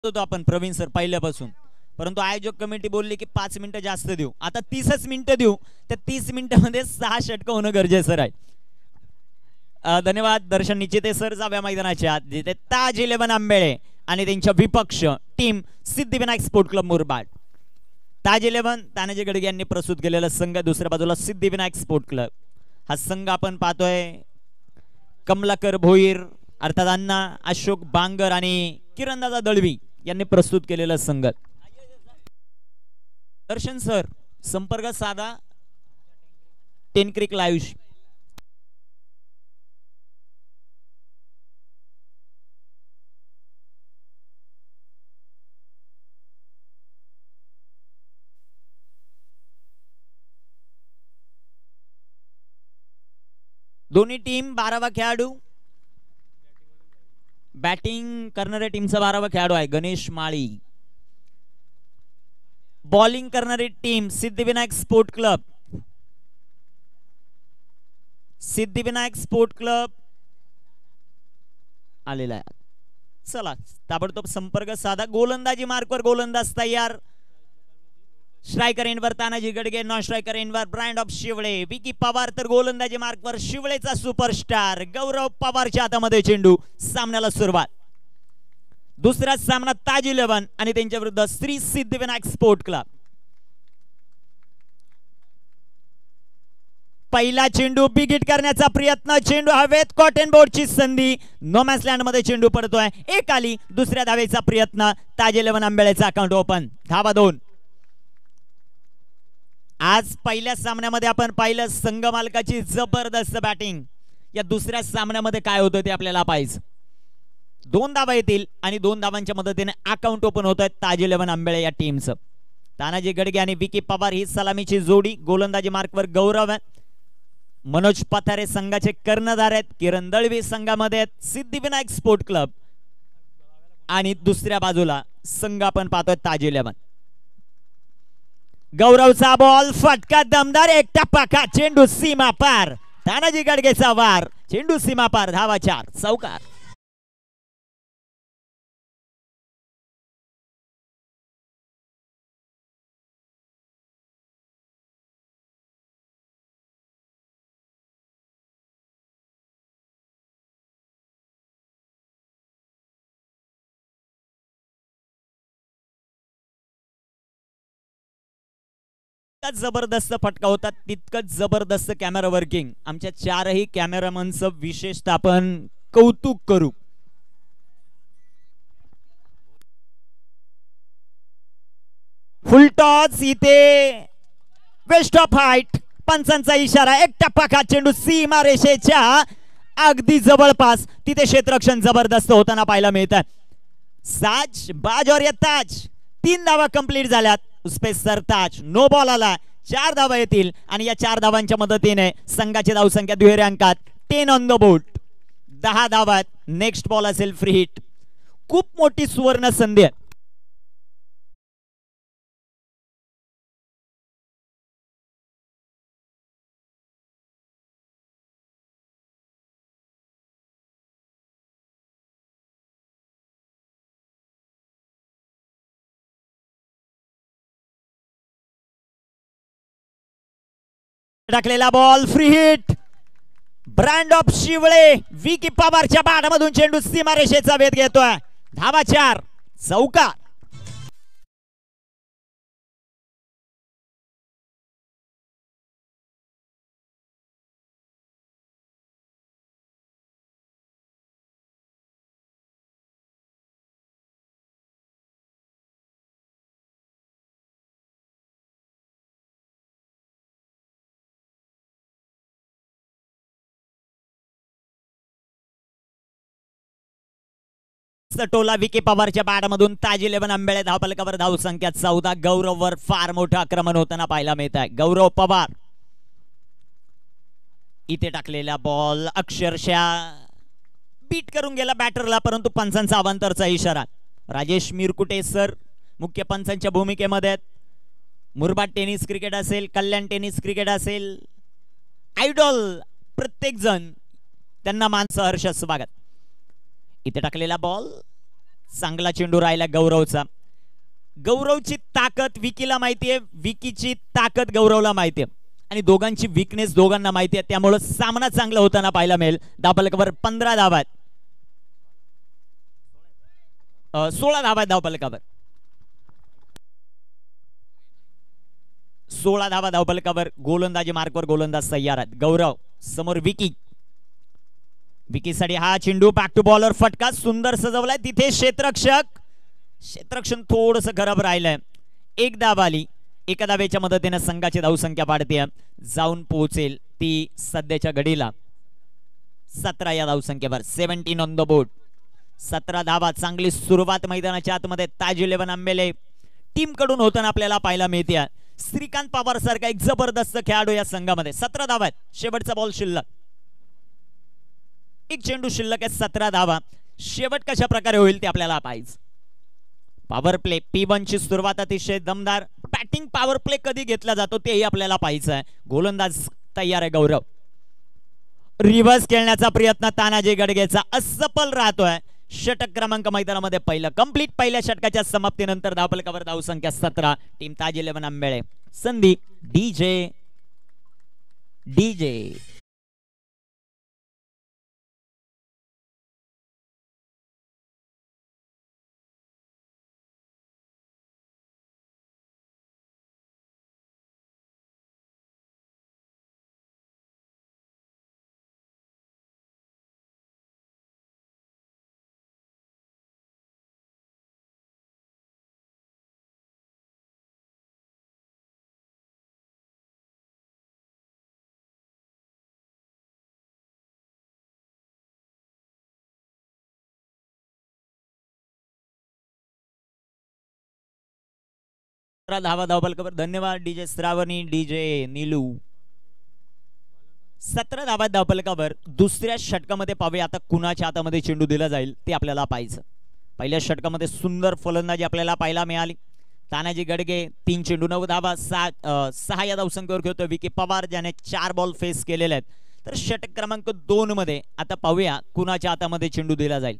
होतो आपण प्रवीण सर पहिल्यापासून, परंतु आयोजक कमिटी बोलली की 5 मिनिटं जास्त देऊ. आता 30च मिनिटं देऊ. त्या 30 मिनिटांमध्ये 6 षटकं होणं गरजेचं आहे. धन्यवाद दर्शन निश्चिते सर. जाव्या मैदानाच्या आत जिथे ताज 11 आंबेळे आणि त्यांच्या विपक्ष team Siddhivinayak sport club Murbad. Taj 11 Tanaji Gadge यांनी प्रस्तुत केलेला संघ, दुसऱ्या बाजूला सिद्धिविनायक स्पोर्ट क्लब. हा संघ आपण पाहतोय कमलाकर भोईर अर्थात अण्णा अशोक बांगर आणि किरणदादा दळवी यांनी प्रस्तुत केलेला संघ. दर्शन सर संपर्क साधा 10 क्रिक लाईव्ह. दोन्ही टीम 12वा खेळाडू. बॅटिंग करणाऱ्या टीमचा 12वा खेळाडू आहे गणेश माळी. बॉलिंग करणारी team Siddhivinayak sport club. Siddhivinayak sport club आलेला आहे. चला ताबडतोब संपर्क साधा. गोलंदाजी मार्कवर गोलंदाज तयार. स्ट्रायकर एंडवर तानाजी गडगे, नॉन स्ट्रायकर एंडवर ब्रँड ऑफ शिवळे. विकी पवार तर गोलंदाजी मार्कवर शिवळेचा सुपरस्टार गौरव पवारच्या हातामध्ये चेंडू. सामन्याला सुरुवात. दुसरा सामना ताज 11 आणि त्यांच्या विरुद्ध श्री सिद्धिविनायक स्पोर्ट क्लब. पहिला चेंडू बिग हिट करण्याचा प्रयत्न. चेंडू हवेत. कॉटन बोर्डची संधी. नोमॅन्स लँड मध्ये चेंडू पडतोय. एक आली. दुसऱ्या धावेचा प्रयत्न. ताज 11 आंबेळेचा अकाउंट ओपन. धावा 2. आज पहिल्या सामन्यामध्ये आपण पाहिलं संघ मालकाची जबरदस्त बॅटिंग. या दुसऱ्या सामन्यामध्ये काय होतं ते आपल्याला पाहिजे. 2 धावा येतील आणि 2 धावांच्या मदतीने अकाउंट ओपन होत आहे ताज 11 आंबेळे या टीमचं. तानाजी गडगे आणि विकी पवार ही सलामीची जोडी. गोलंदाजी मार्कवर गौरव. मनोज पथारे संघाचे कर्णधार आहेत. किरण दळवी संघामध्ये आहेत सिद्धिविनायक स्पोर्ट क्लब. आणि दुसऱ्या बाजूला संघ आपण पाहतोय ताज 11. गौरवचा बॉल फटका दमदार. एक टप्पा का चेंडू सीमा पार. तानाजी गडगेचा वार. चेंडू सीमा पार. धावा 4. चौकार. जबरदस्त फटका होता. तितकंच जबरदस्त कॅमेरा वर्किंग. आमच्या 4ही कॅमेरामनचं विशेषतः आपण कौतुक करू. फुल टॉस इथे वेस्ट ऑफ हाईट. पंचांचा इशारा. एक टप्पा का चेंडू सीमा रेषेच्या अगदी जवळपास. तिथे क्षेत्ररक्षण जबरदस्त होताना पाहायला मिळत आहे. साज बाज और ये ताज. 3 धावा कंप्लीट झाल्यात. उसपे सरताज नो बॉल आला. 4 धावा येतील आणि या 4 धावांच्या मदतीने संघाची धावसंख्या दुहेरी अंकात 10 ऑन द बोर्ड. 10 धावात. नेक्स्ट बॉल असेल फ्री हिट. खूप मोठी सुवर्ण संधी आहे. टाकलेला ball free hit. Brand of Shivale Vicky पवारच्या बाडामधून चेंडू सीमारेषेचा वेध घेतोय. धावा 4. चौकार. टोला विकी पवारच्या बॅटमधून ताज 11 आंबेळे धावफलकावर धावसंख्या 14. गौरववर फार मोठं आक्रमण होताना पाहायला मिळत आहे. गौरव पवार इथे टाकलेला बॉल अक्षरशः बीट करून गेला बॅटरला, परंतु पंचांचा अवांतरचा इशारा. राजेश मिरकुटे सर मुख्य पंचांच्या भूमिकेमध्ये आहेत. मुरबाड टेनिस क्रिकेट असेल, कल्याण टेनिस क्रिकेट असेल, आयडॉल प्रत्येक जण त्यांना मान सहर्ष स्वागत. इथे टाकलेला बॉल चांगला चेंडू राहिला गौरवचा. गौरवची ताकद विकीला माहितीये, विकीची ताकद गौरवला माहितीये आणि दोघांची विकनेस दोघांना माहिती आहे. त्यामुळे सामना चांगला होताना पाहायला मिळेल. धावफलकावर 15 धावा आहेत. 16 धावा आहेत धावफलकावर. 16 धावा धावफलकावर. गोलंदाजी मार्कवर गोलंदाज तयार आहेत. गौरव समोर विकी. विकीसाठी हा चेंडू बॅक टू बॉलर फटका सुंदर सजवलाय. तिथे क्षेत्ररक्षण थोडस खराब राहिलंय. एक धाव आली. एका धावेच्या मदतीने संघाची धावसंख्या वाढते. जाऊन पोहोचेल ती सध्याच्या घडीला 17 या धावसंख्येवर. 17 ऑन द बोर्ड. 17 धावा. चांगली सुरुवात मैदानाच्या आतमध्ये ताज 11 आंबेले टीम कडून होताना आपल्याला पाहायला मिळते. श्रीकांत पवार सारखा एक जबरदस्त खेळाडू या संघामध्ये. 17 धावा आहेत. शेवटचा बॉल शिल्लक. एक चेंडू शिल्लक आहे. 17 धावा. शेवट कशा प्रकारे होईल ते आपल्याला पाहायचं. पॉवर प्ले P1 ची सुरुवात अतिशय दमदार. बॅटिंग पॉवर प्ले कधी घेतला जातो तेही आपल्याला पाहायचं आहे. गोलंदाज तयार आहे गौरव. रिव्हर्स खेळण्याचा प्रयत्न तानाजी गडगेचा असफल राहतोय. षटक क्रमांक मैदानामध्ये पहिलं कंप्लीट. पहिल्या षटकाच्या समाप्तीनंतर धावफलकावर धावसंख्या 17. टीम ताज 11 आंबेळे. संधी डीजे. धावा धावफलकावर. धन्यवाद डीजे श्रावणी, डीजे नीलू. 17 धावा धावफलकावर. दुसऱ्या षटकामध्ये पाहूया आता कुणाच्या हातामध्ये चेंडू दिला जाईल ते आपल्याला पाहायचं. पहिल्या षटकामध्ये सुंदर फलंदाजी आपल्याला पाहायला मिळाली. तानाजी गडगे 3 चेंडू 9 धावा. 6 या धावसंख्येवर खेळतो विकी पवार ज्याने 4 बॉल फेस केलेले आहेत. तर षटक क्रमांक 2 मध्ये आता पाहूया कुणाच्या हातामध्ये चेंडू दिला जाईल.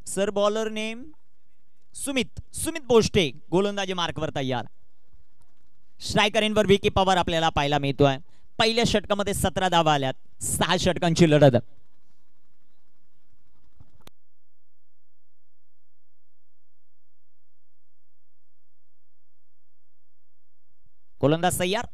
Sir bowler name Sumit Poshte. गोलंदाजी मार्कवर तयार. स्ट्रायकर इनवर विकी पवार आपल्याला पाहायला मिळतोय. पहिल्या षटकामध्ये 17 धावा आल्यात. 6 षटकांची लढत. गोलंदाज तयार.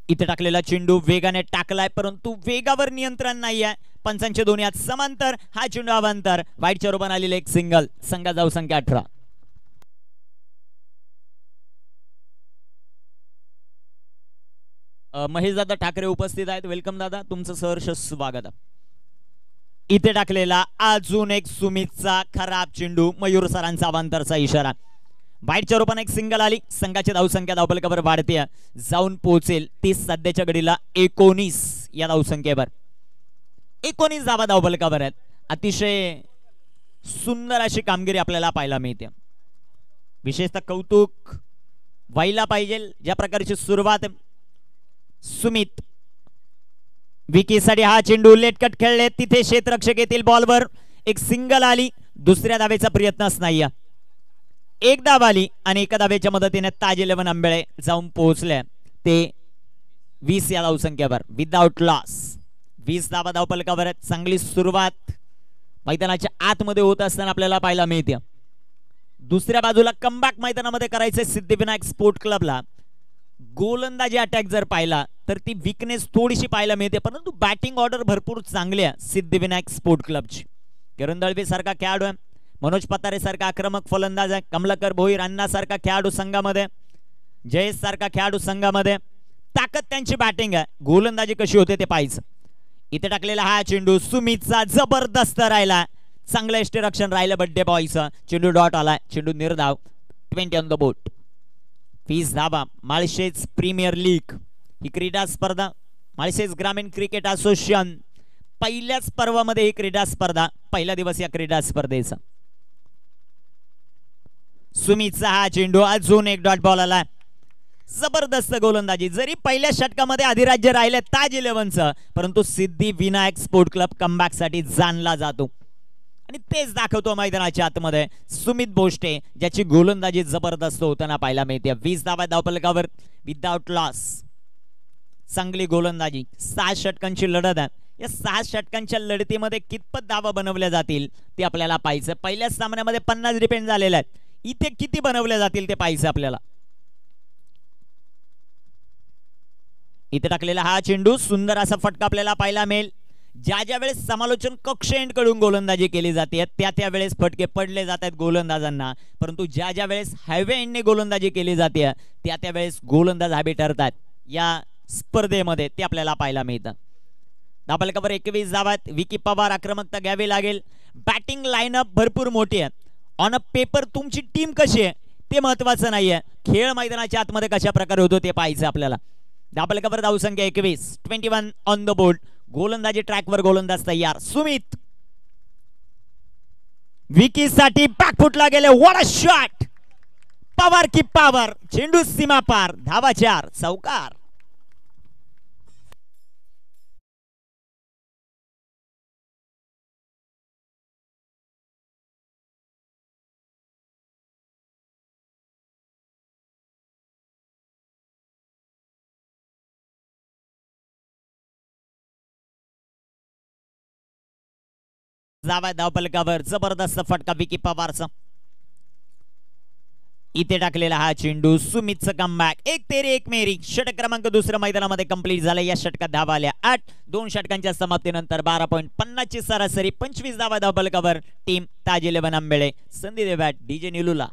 इथे टाकलेला चेंडू वेगाने टाकलाय परंतु वेगावर नियंत्रण नाहीये. पंचांचे दोन्ही हात समांतर. हा चेंडू अवांतर. वाईटच्या रूपाने आलेले एक सिंगल. संघा धावसंख्या 18. महेश दादा ठाकरे उपस्थित आहेत. वेलकम दादा, तुमचं सहर्ष स्वागत. इथे टाकलेला अजून एक सुमितचा खराब चेंडू. मयूर सरांचा अवांतरचा इशारा. वाईटच्या रूपाने एक सिंगल आली. संघाची धावसंख्या धावफलकावर वाढते. जाऊन पोहोचेल ती सध्याच्या घडीला 19 या धावसंख्येवर. 19 धावा धावफलकावर आहेत. अतिशय सुंदर अशी कामगिरी आपल्याला पाहायला मिळते. विशेषतः कौतुक व्हायला पाहिजे ज्या प्रकारची सुरुवात. सुमित विकीसाठी हा चेंडू लेटकट खेळले. तिथे क्षेत्ररक्षक येतील बॉलवर. एक सिंगल आली. दुसऱ्या धावेचा प्रयत्नच नाही. एक धाव आली आणि एका धावेच्या मदतीने ताज 11 आंबेळे जाऊन पोहोचले ते 20 या धावसंख्येवर. विदाउट लॉस 20 धावा धावफलकावर आहेत. चांगली सुरुवात मैदानाच्या आतमध्ये होत असताना आपल्याला पाहायला मिळते. दुसऱ्या बाजूला कमबॅक मैदानामध्ये करायचे सिद्धिविनायक स्पोर्ट क्लबला. गोलंदाजी अटॅक जर पाहिला तर ती विकनेस थोडीशी पाहायला मिळते परंतु बॅटिंग ऑर्डर भरपूर चांगली आहे सिद्धिविनायक स्पोर्ट क्लबची. किरण दळवी सारखा खेळाडू आहे. मनोज पतारे सारखा आक्रमक फलंदाज आहे. कमलाकर भोईर अण्णा सारखा खेळाडू संघामध्ये. जयेश सारखा खेळाडू संघामध्ये. ताकद त्यांची बॅटिंग आहे. गोलंदाजी कशी होते ते पाहायचं. इथे टाकलेला हा चेंडू सुमितचा जबरदस्त राहिला. चांगलं यष्टीरक्षण राहिलं बड्डे बॉयचं. चेंडू डॉट आला. चेंडू निर्धाव. 20 ऑन द बोट. 20 धावा. माळशेज प्रीमियर लीग ही क्रीडा स्पर्धा माळशेज ग्रामीण क्रिकेट असोसिएशन पहिल्याच पर्वामध्ये ही क्रीडा स्पर्धा, पहिला दिवस या क्रीडा स्पर्धेचा. सुमितचा हा चेंडू, अजून एक डॉट बॉल आला. जबरदस्त गोलंदाजी. जरी पहिल्या षटकामध्ये अधिराज्य राहिले ताज 11चं, परंतु सिद्धिविनायक स्पोर्ट क्लब कमबॅक साठी जाणला जातो आणि तेच दाखवतो मैदानाच्या आतमध्ये सुमित बोष्टे, ज्याची गोलंदाजी जबरदस्त होताना पाहायला मिळते. 20 धावा धावफलकावर विदाउट लॉस. चांगली गोलंदाजी. 6 षटकांची लढत आहे. या 6 षटकांच्या लढतीमध्ये कितपत धावा बनवल्या जातील ते आपल्याला पाहायचं. पहिल्या सामन्यामध्ये 50 डिपेंड झालेले आहेत. इथे किती बनवल्या जातील ते पाहायचं आपल्याला. इथे टाकलेला हा चेंडू, सुंदर असा फटका आपल्याला पाहायला मिळेल. ज्या ज्या वेळेस समालोचन कक्ष एंड कडून गोलंदाजी केली जाते त्या वेळेस फटके पडले जात आहेत गोलंदाजांना, परंतु ज्या ज्या वेळेस हायवे एंडने गोलंदाजी केली जाते त्या वेळेस गोलंदाज हवे ठरतात या स्पर्धेमध्ये, ते आपल्याला पाहायला मिळतं. धावफलकावर 21 धावात. विकी पवार आक्रमकता घ्यावी लागेल. बॅटिंग लाईनअप भरपूर मोठी आहे. ऑन अ पेपर तुमची टीम कशी आहे ते महत्वाचं नाहीये, खेळ मैदानाच्या आतमध्ये कशा प्रकारे होतो ते पाहायचं आपल्याला. धावफलकावर धावसंख्या 21, 21 ऑन द बोर्ड. गोलंदाजी ट्रॅकवर, गोलंदाज तयार. सुमित विकी साठी बॅकफुटला गेले. What a shot. पवार की पॉवर. चेंडू सीमा पार. धावा 4. चौकार. जावा धावफलकावर. जबरदस्त फटका विकी पवारचा. इथे टाकलेला हा चेंडू. सुमितचं कमबॅक. 1 तेरी 1 मेरी. षटक क्रमांक दुसऱ्या मैदानामध्ये कंप्लीट झाला. या षटकात धावा आल्या 8. 2 षटकांच्या समाप्तीनंतर 12.50 ची सरासरी. 25 धावा धावफलकावर. टीम ताज 11 आंबेळे. संधी दे बॅट डीजे निलूला.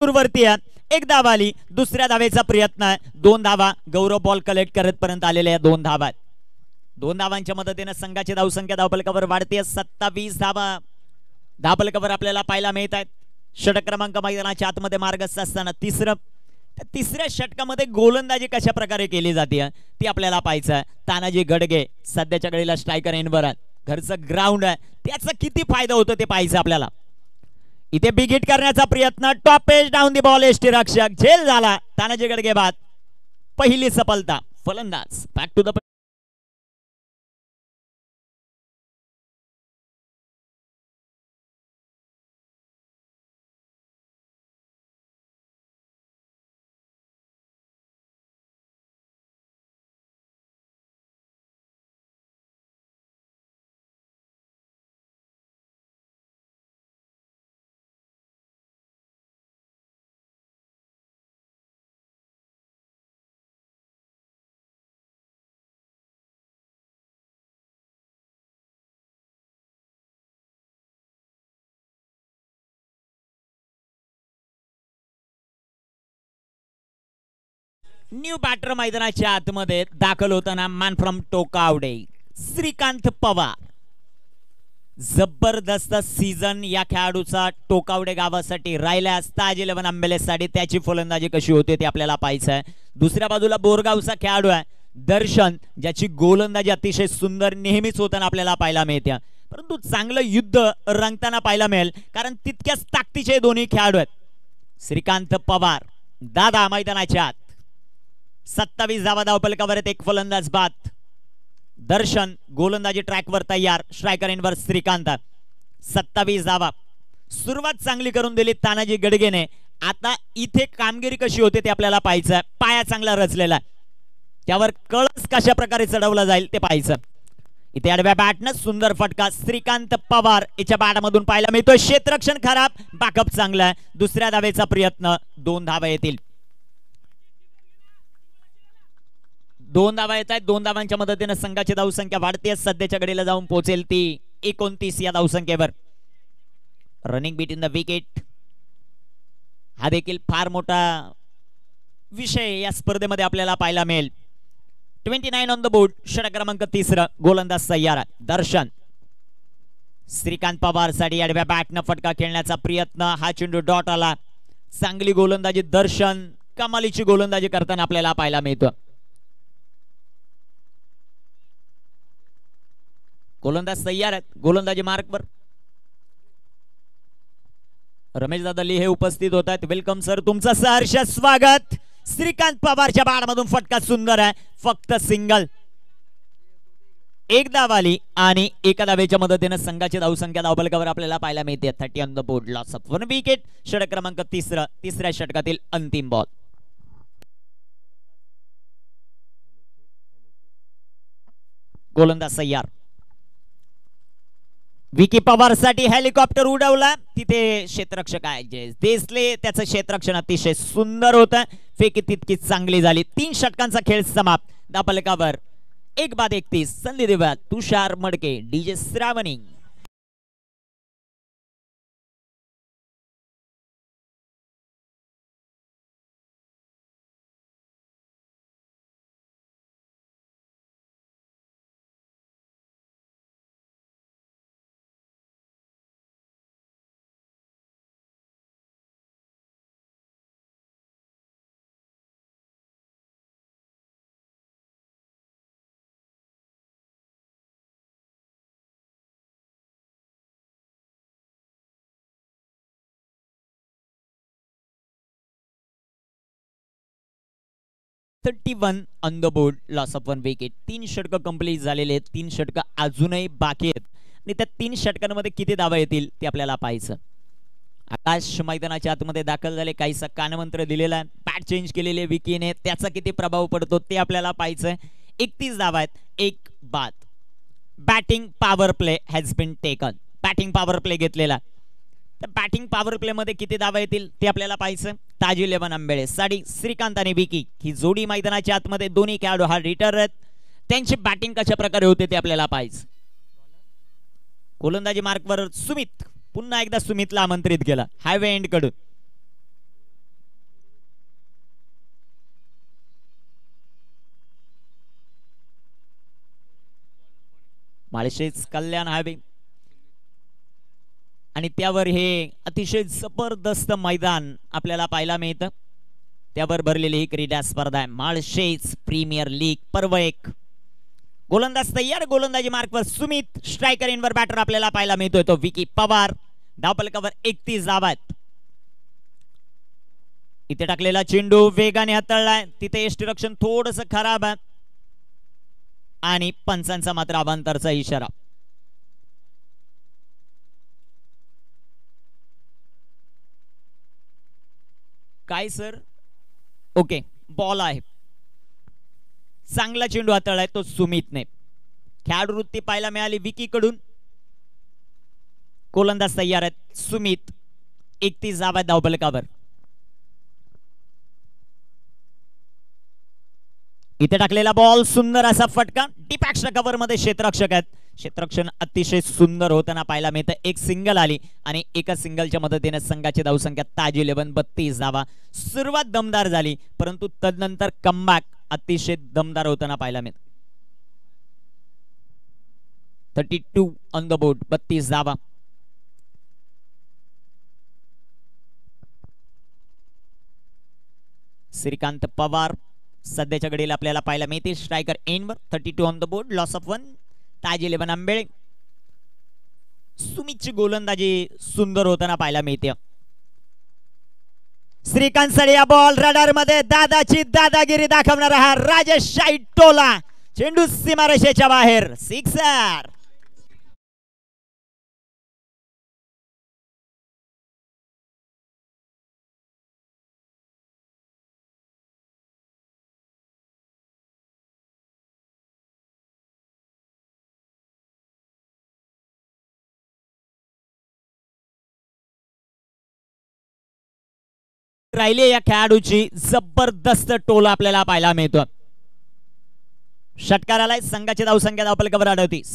वरती एक धावा आली. दुसऱ्या धावेचा प्रयत्न आहे. 2 धावा. गौरव बॉल कलेक्ट करत पर्यंत आलेल्या 2 धावा. 2 धावांच्या मदतीने संघाची धावसंख्या धावफलकावर वाढते. 27 धावा धावफलकावर आपल्याला पाहायला मिळत आहेत. षटक क्रमांक मैदानाच्या आतमध्ये मार्गस्थ असताना तिसऱ्या षटकामध्ये गोलंदाजी कशा प्रकारे केली जाते ती आपल्याला पाहायचं आहे. तानाजी गडगे सध्याच्या घडीला स्ट्रायकर एंडवर आहे. घरचं ग्राउंड आहे, त्याचा किती फायदा होतो ते पाहायचं आपल्याला. इथे बिग हिट करण्याचा प्रयत्न. Top edge down the ball. एसटी रक्षक झेल झाला. तानाजी गडगे बाद. पहिली सफलता. फलंदाज back to the new batter मैदानाच्या आतमध्ये दाखल होताना मॅन फ्रॉम टोकावडे श्रीकांत पवार. जबरदस्त सीझन या खेळाडूचा टोकावडे गावासाठी राहिला असता ताज 11 आंबेलेसाठी त्याची फलंदाजी कशी होते ते आपल्याला पाहायचं आहे. दुसऱ्या बाजूला बोरगावचा खेळाडू आहे दर्शन, ज्याची गोलंदाजी अतिशय सुंदर नेहमीच होताना आपल्याला पाहायला मिळते, परंतु चांगलं युद्ध रंगताना पाहायला मिळेल कारण तितक्याच ताकदीचे दोन्ही खेळाडू आहेत. श्रीकांत पवार दादा मैदानाच्या आत 27 धावा धावपलकावर एक फलंदाज बाद. दर्शन गोलंदाजी ट्रॅकवर तयार, स्ट्रायकर इनवर श्रीकांत. 27 धावा, सुरुवात चांगली करून दिली तानाजी गडगेने. आता इथे कामगिरी कशी होते ते आपल्याला पाहायचं आहे. पाया चांगला रचलेला आहे, त्यावर कळस कशा प्रकारे चढवला जाईल ते पाहायचं. इथे आडव्या बॅटनं सुंदर फटका श्रीकांत पवार याच्या बॅटमधून पाहायला मिळतोय. क्षेत्ररक्षण खराब, बॅकअप चांगला आहे. दुसऱ्या धावेचा प्रयत्न, 2 धावा येतील. 2 धावा येत आहेत. 2 धावांच्या मदतीने संघाची धावसंख्या वाढते, सध्याच्या घडीला जाऊन पोहोचेल ती 29 या धावसंख्येवर. Running beat in the wicket हा देखील फार मोठा विषय या स्पर्धेमध्ये आपल्याला पाहायला मिळेल. 29 ऑन द बोर्ड, षटक क्रमांक 3, गोलंदाज सय्यारा दर्शन. श्रीकांत पवार साठी आडव्या बॅटनं फटका खेळण्याचा प्रयत्न, हा चेंडू डॉट आला. चांगली गोलंदाजी दर्शन, कमालीची गोलंदाजी करताना आपल्याला पाहायला मिळतो. गोलंदाज तयार आहेत, गोलंदाजी मार्कवर. रमेश दादा हे उपस्थित होत आहेत. वेलकम सर, तुमचं सहर्ष स्वागत. श्रीकांत पवारच्या बॅटमधून फटका सुंदर आहे, फक्त सिंगल. 1 धाव आली आणि 1 धावेच्या मदतीने संघाची धावसंख्या धावफलकावर आपल्याला पाहायला मिळते. 30 on the board, loss of 1 wicket. षटक क्रमांक 3, तिसऱ्या षटकातील अंतिम बॉल. गोलंदाज तयार. विकी पवार साठी हेलिकॉप्टर उडवला, तिथे क्षेत्ररक्षक आहे देसले, त्याचं क्षेत्ररक्षण अतिशय सुंदर होतं. फेकी तितकी चांगली झाली. 3 षटकांचा खेळ समाप्त. धावफलकावर 1 बाद 31. संधी देऊया तुषार मडके, DJ Shravani. $31 on the board, loss of 1 wicket. 3 षटक कंप्लीट झालेले आहेत. 3 षटक अजूनही बाकी आहेत आणि त्या 3 षटकांमध्ये किती धावा येतील ते आपल्याला पाहायचं. आकाश मैदानाच्या आतमध्ये दाखल झाले, काहीसा कानमंत्र दिलेला आहे, बॅट चेंज केलेले विकीने, त्याचा किती प्रभाव पडतो ते आपल्याला पाहायचं. 31 धावा आहेत, 1 बाद. Batting power play has been taken. Batting power play घेतलेला. तर बॅटिंग पॉवर प्ले मध्ये किती धावा येतील ते आपल्याला पाहायचं. ताज 11 आंबेळे साठी श्रीकांत आणि विकी ही जोडी मैदानाच्या आतमध्ये, दोन्ही खेळाडू हा रिटर्न आहेत. त्यांची बॅटिंग कशा प्रकारे होते ते आपल्याला पाहायचं. गोलंदाजी मार्कवर सुमित, पुन्हा एकदा सुमितला आमंत्रित केला हायवे एंड कडून. माळशेज कल्याण हायवे आणि त्यावर हे अतिशय जबरदस्त मैदान आपल्याला पाहायला मिळतं. त्यावर भरलेली ही क्रीडा स्पर्धा आहे माळशेज प्रीमियर लीग पर्व 1. गोलंदाज तयार, गोलंदाजी मार्कवर सुमित, स्ट्रायकर इनवर बॅटर आपल्याला पाहायला मिळतोय तो विकी पवार. धावफलकावर 31 धावा आहेत. इथे टाकलेला चेंडू वेगाने हाताळलाय, तिथे यष्टीरक्षण थोडंसं खराब आहे आणि पंचांचा मात्र अवांतरचा इशारा. काय सर, ओके, बॉल आहे. चांगला चेंडू हाताळलाय तो सुमितने. खेळाडू वृत्ती पाहायला मिळाली विकी कडून. गोलंदाज तयार आहेत सुमित. 31 धावा धावफलकावर. इथे टाकलेला बॉल, सुंदर असा फटका. डीप एक्स्ट्रा कव्हर मध्ये क्षेत्ररक्षक आहेत. क्षेत्ररक्षण अतिशय सुंदर होताना पाहायला मिळतं. एक सिंगल आली आणि एका सिंगलच्या मदतीने संघाची धावसंख्या ताज 11 32 धावा. सुरुवात दमदार झाली परंतु तदनंतर कमबॅक अतिशय दमदार होताना पाहायला मिळतं. 32 ऑन द बोर्ड, 32 धावा. श्रीकांत पवार सध्याच्या घडीला आपल्याला पाहायला मिळते. स्ट्रायकर एनवर 32 on the board, loss of 1. Taj 11 Ambele. सुमितची गोलंदाजी सुंदर होताना पाहायला मिळते. श्रीकांत सळिया बॉल रडार मध्ये दादाची दादागिरी दाखवणारा हा राजेश शाही टोला. चेंडू सीमारेषेच्या बाहेर, सिक्सर. राहिले या खेळाडूची जबरदस्त टोला आपल्याला पाहायला मिळतो. षटकाराला संघाची धावसंख्या धावफलकावर 38.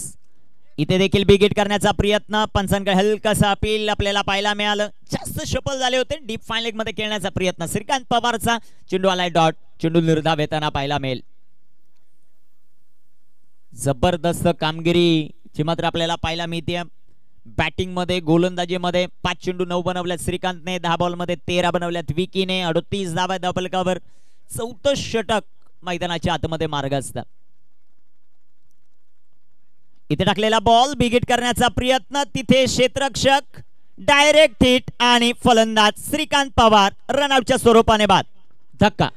इथे देखील बिगिट करण्याचा प्रयत्न, पंचांकडे हलकासा अपील आपल्याला पाहायला मिळालं. जास्त शफल झाले होते. डीप फाईन लेग मध्ये खेळण्याचा प्रयत्न. श्रीकांत पवारचा चेंडू आलाय डॉट. चेंडू निर्धाव येताना पाहायला मिळेल. जबरदस्त कामगिरी ची मात्र आपल्याला पाहायला मिळते. बॅटिंग मध्ये गोलंदाजी मध्ये 5 चेंडू 9 बनवल्यात श्रीकांतने. 10 बॉल मध्ये 13 बनवल्यात विकीने. 38 धावा धावफलकावर. 14 षटक मैदानाच्या आतमध्ये मार्ग असतात. इथे टाकलेला बॉल बिगिट करण्याचा प्रयत्न. तिथे क्षेत्ररक्षक डायरेक्ट हिट आणि फलंदाज श्रीकांत पवार रनआउटच्या स्वरूपाने बाद. धक्का.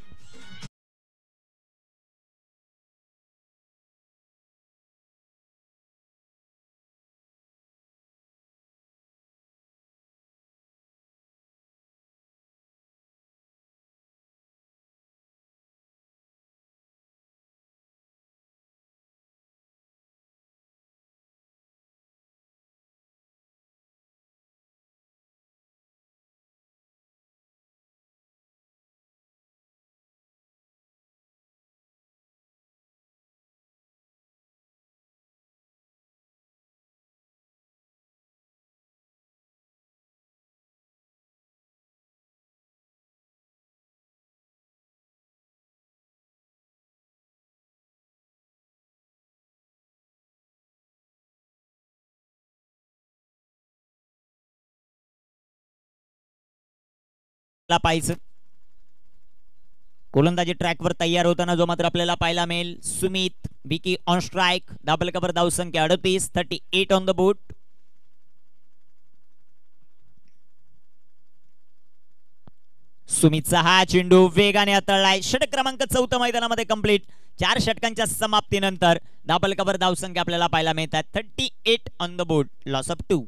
पाहिजे गोलंदाजी ट्रॅकवर तयार होताना जो मात्र आपल्याला पाहायला मिळेल. Sumit Vicky on strike. धावफलकावर धावसंख्या 38. 38 ऑन द बोर्ड. सुमितचा हा चेंडू वेगाने हाताळलाय. षटक क्रमांक 4 मैदानामध्ये कंप्लीट. 4 षटकांच्या समाप्तीनंतर धावफलकावर धावसंख्या आपल्याला पाहायला मिळतात. 38 on the board, loss of 2.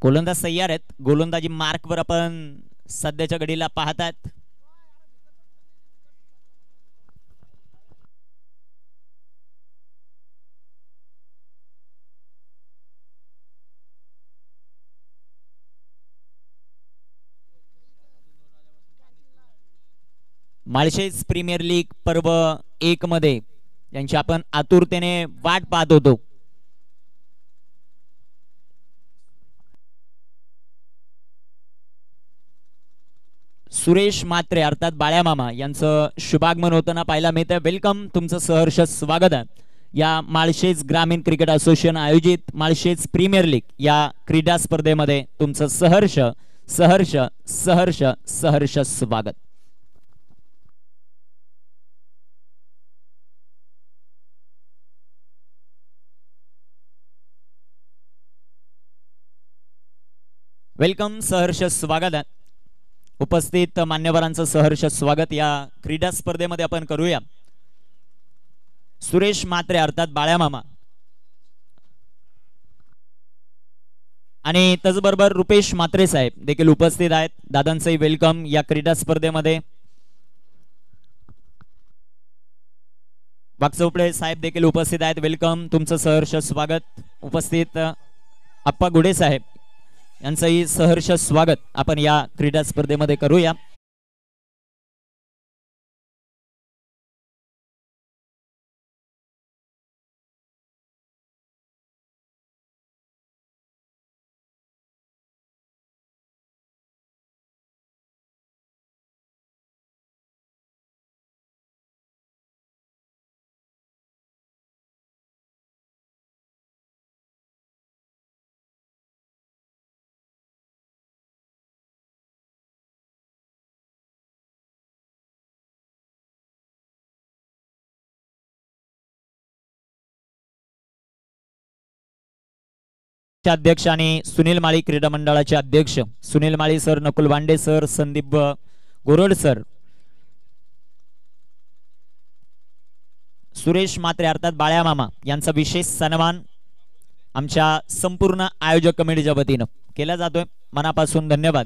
गोलंदाज तयार आहेत. गोलंदाजी मार्कवर आपण सध्याच्या घडीला पाहतात. माळशेज प्रीमियर लीग पर्व 1 मध्ये यांची आपण आतुरतेने वाट पाहत होतो. सुरेश मात्रे अर्थात बाळ्या मामा यांचं शुभागमन होताना पाहायला मिळतं. वेलकम, तुमचं सहर्ष स्वागत आहे. या माळशेज ग्रामीण क्रिकेट असोसिएशन आयोजित माळशेज प्रीमियर लीग या क्रीडा स्पर्धेमध्ये तुमचं सहर्ष सहर्ष सहर्ष सहर्ष स्वागत. वेलकम, सहर्ष स्वागत आहे. उपस्थित मान्यवरांचं सहर्ष स्वागत या क्रीडा स्पर्धेमध्ये आपण करूया. सुरेश म्हात्रे अर्थात बाळ्या मामा आणि त्याचबरोबर रुपेश म्हात्रे साहेब देखील उपस्थित आहेत. दादांचंही वेलकम या क्रीडा स्पर्धेमध्ये. वागचौपडे साहेब देखील उपस्थित आहेत. वेलकम, तुमचं सहर्ष स्वागत. उपस्थित अप्पा गुडे साहेब यांचंही सहर्ष स्वागत आपण या क्रीडा स्पर्धेमध्ये करूया. अध्यक्ष आणि सुनील माळी क्रीडा मंडळाचे अध्यक्ष Sunil Mali sir, Nakul Wande sir, Sandeep Gorod sir, Suresh Mhatre अर्थात बाळ्या मामा यांचा विशेष सन्मान आमच्या संपूर्ण आयोजक कमिटीच्या वतीनं केला जातोय. मनापासून धन्यवाद.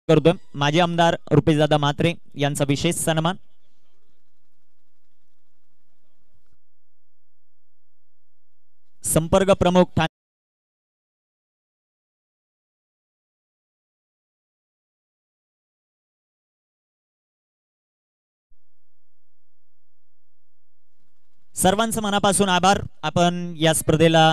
करतोय माजी आमदार रुपेशदादा म्हात्रे यांचा विशेष सन्मान. संपर्क प्रमुख सर्वांचं मनापासून आभार. आपण या स्पर्धेला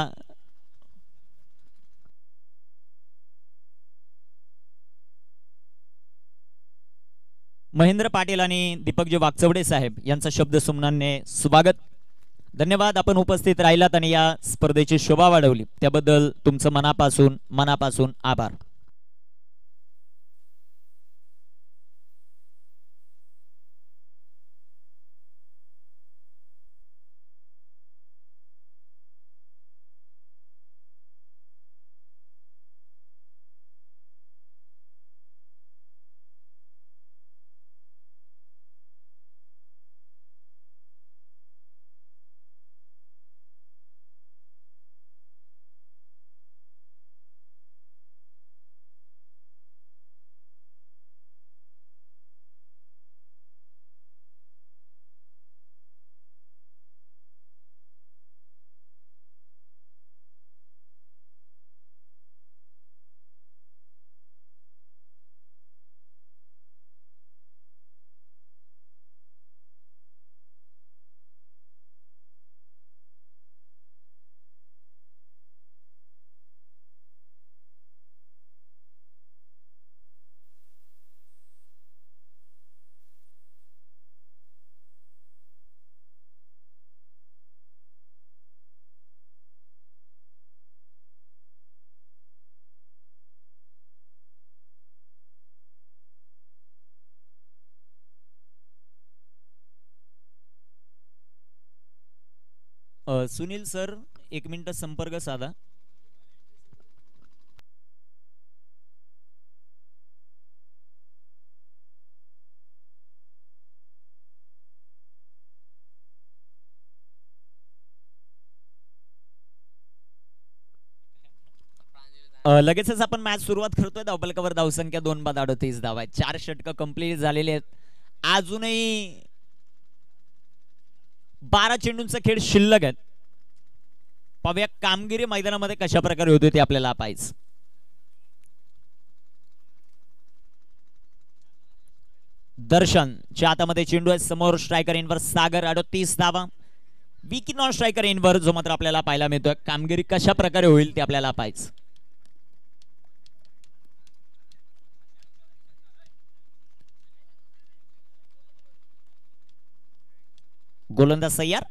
महेंद्र पाटील आणि दीपकजी वागचौडे साहेब यांचा शब्द सुमनाने स्वागत. धन्यवाद. आपण उपस्थित राहिलात आणि या स्पर्धेची शोभा वाढवली त्याबद्दल तुमचं मनापासून आभार. सुनील सर, 1 मिनिट संपर्क साधा. लगेचच आपण मॅच सुरुवात करतोय. धावफलकावर धावसंख्या 2 बाद 38 धावा आहेत. 4 षटक कंप्लीट झालेले आहेत. अजूनही 12 चेंडूंचा खेळ शिल्लक आहेत. पाहूया कामगिरी मैदानामध्ये कशा प्रकारे होते ते आपल्याला पाहायचं. दर्शनच्या हातामध्ये चेंडू आहे. समोर स्ट्रायकर इनवर सागर 38 धावा. विकी नॉन स्ट्रायकर इनवर जो मात्र आपल्याला पाहायला मिळतोय. कामगिरी कशा प्रकारे होईल ते आपल्याला पाहायचं. गोलंदाज तयार.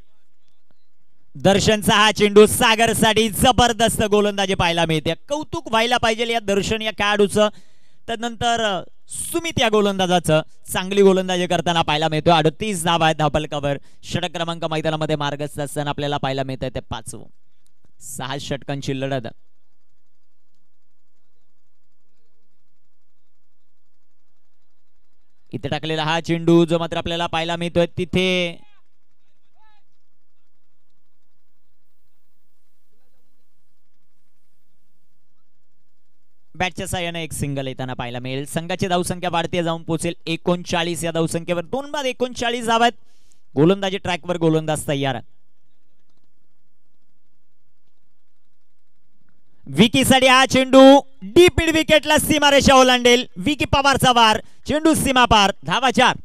दर्शनचा हा चेंडू सागर साठी जबरदस्त गोलंदाजी पाहायला मिळते. कौतुक व्हायला पाहिजे या दर्शन या खेळाडूचं. त्यानंतर सुमित या गोलंदाजाचं चांगली गोलंदाजी करताना पाहायला मिळतो. 38 धावा आहेत धावफलकावर. षटक क्रमांक मैदानामध्ये मार्गस्थ असताना आपल्याला पाहायला मिळतंय ते 5वं. 6 षटकांची लढत. इथे टाकलेला हा चेंडू जो मात्र आपल्याला पाहायला मिळतोय तिथे बॅटच्या साह्याने एक सिंगल येताना पाहायला मिळेल. संघाची धावसंख्या वाढते जाऊन पोहोचेल 39 या धावसंख्येवर. 2 बाद 39 धावा आहेत. गोलंदाजी ट्रॅकवर गोलंदाज तयार. विकी साठी हा चेंडू डीप मिड विकेटला सीमारेषा ओलांडेल. विकी पवारचा वार, चेंडू सीमा पार, धावा 4.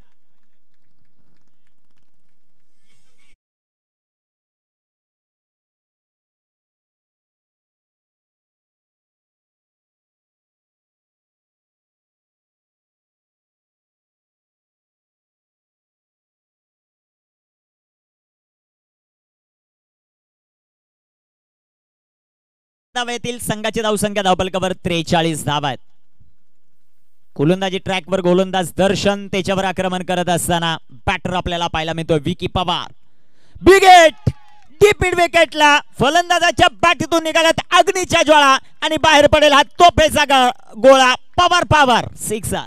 धावेतील संघाची धावसंख्या धावफलकावर 43 धावा आहेत. गोलंदाजी ट्रॅकवर गोलंदाज दर्शन त्याच्यावर आक्रमण करत असताना बॅटर आपल्याला पाहायला मिळतो Vicky Pawar. Big hit deep mid विकेटला फलंदाजाच्या बॅटीतून निघाल्यात अग्नीच्या ज्वाळा आणि बाहेर पडेल हा तोफेचा गोळा. Pawar power sixer.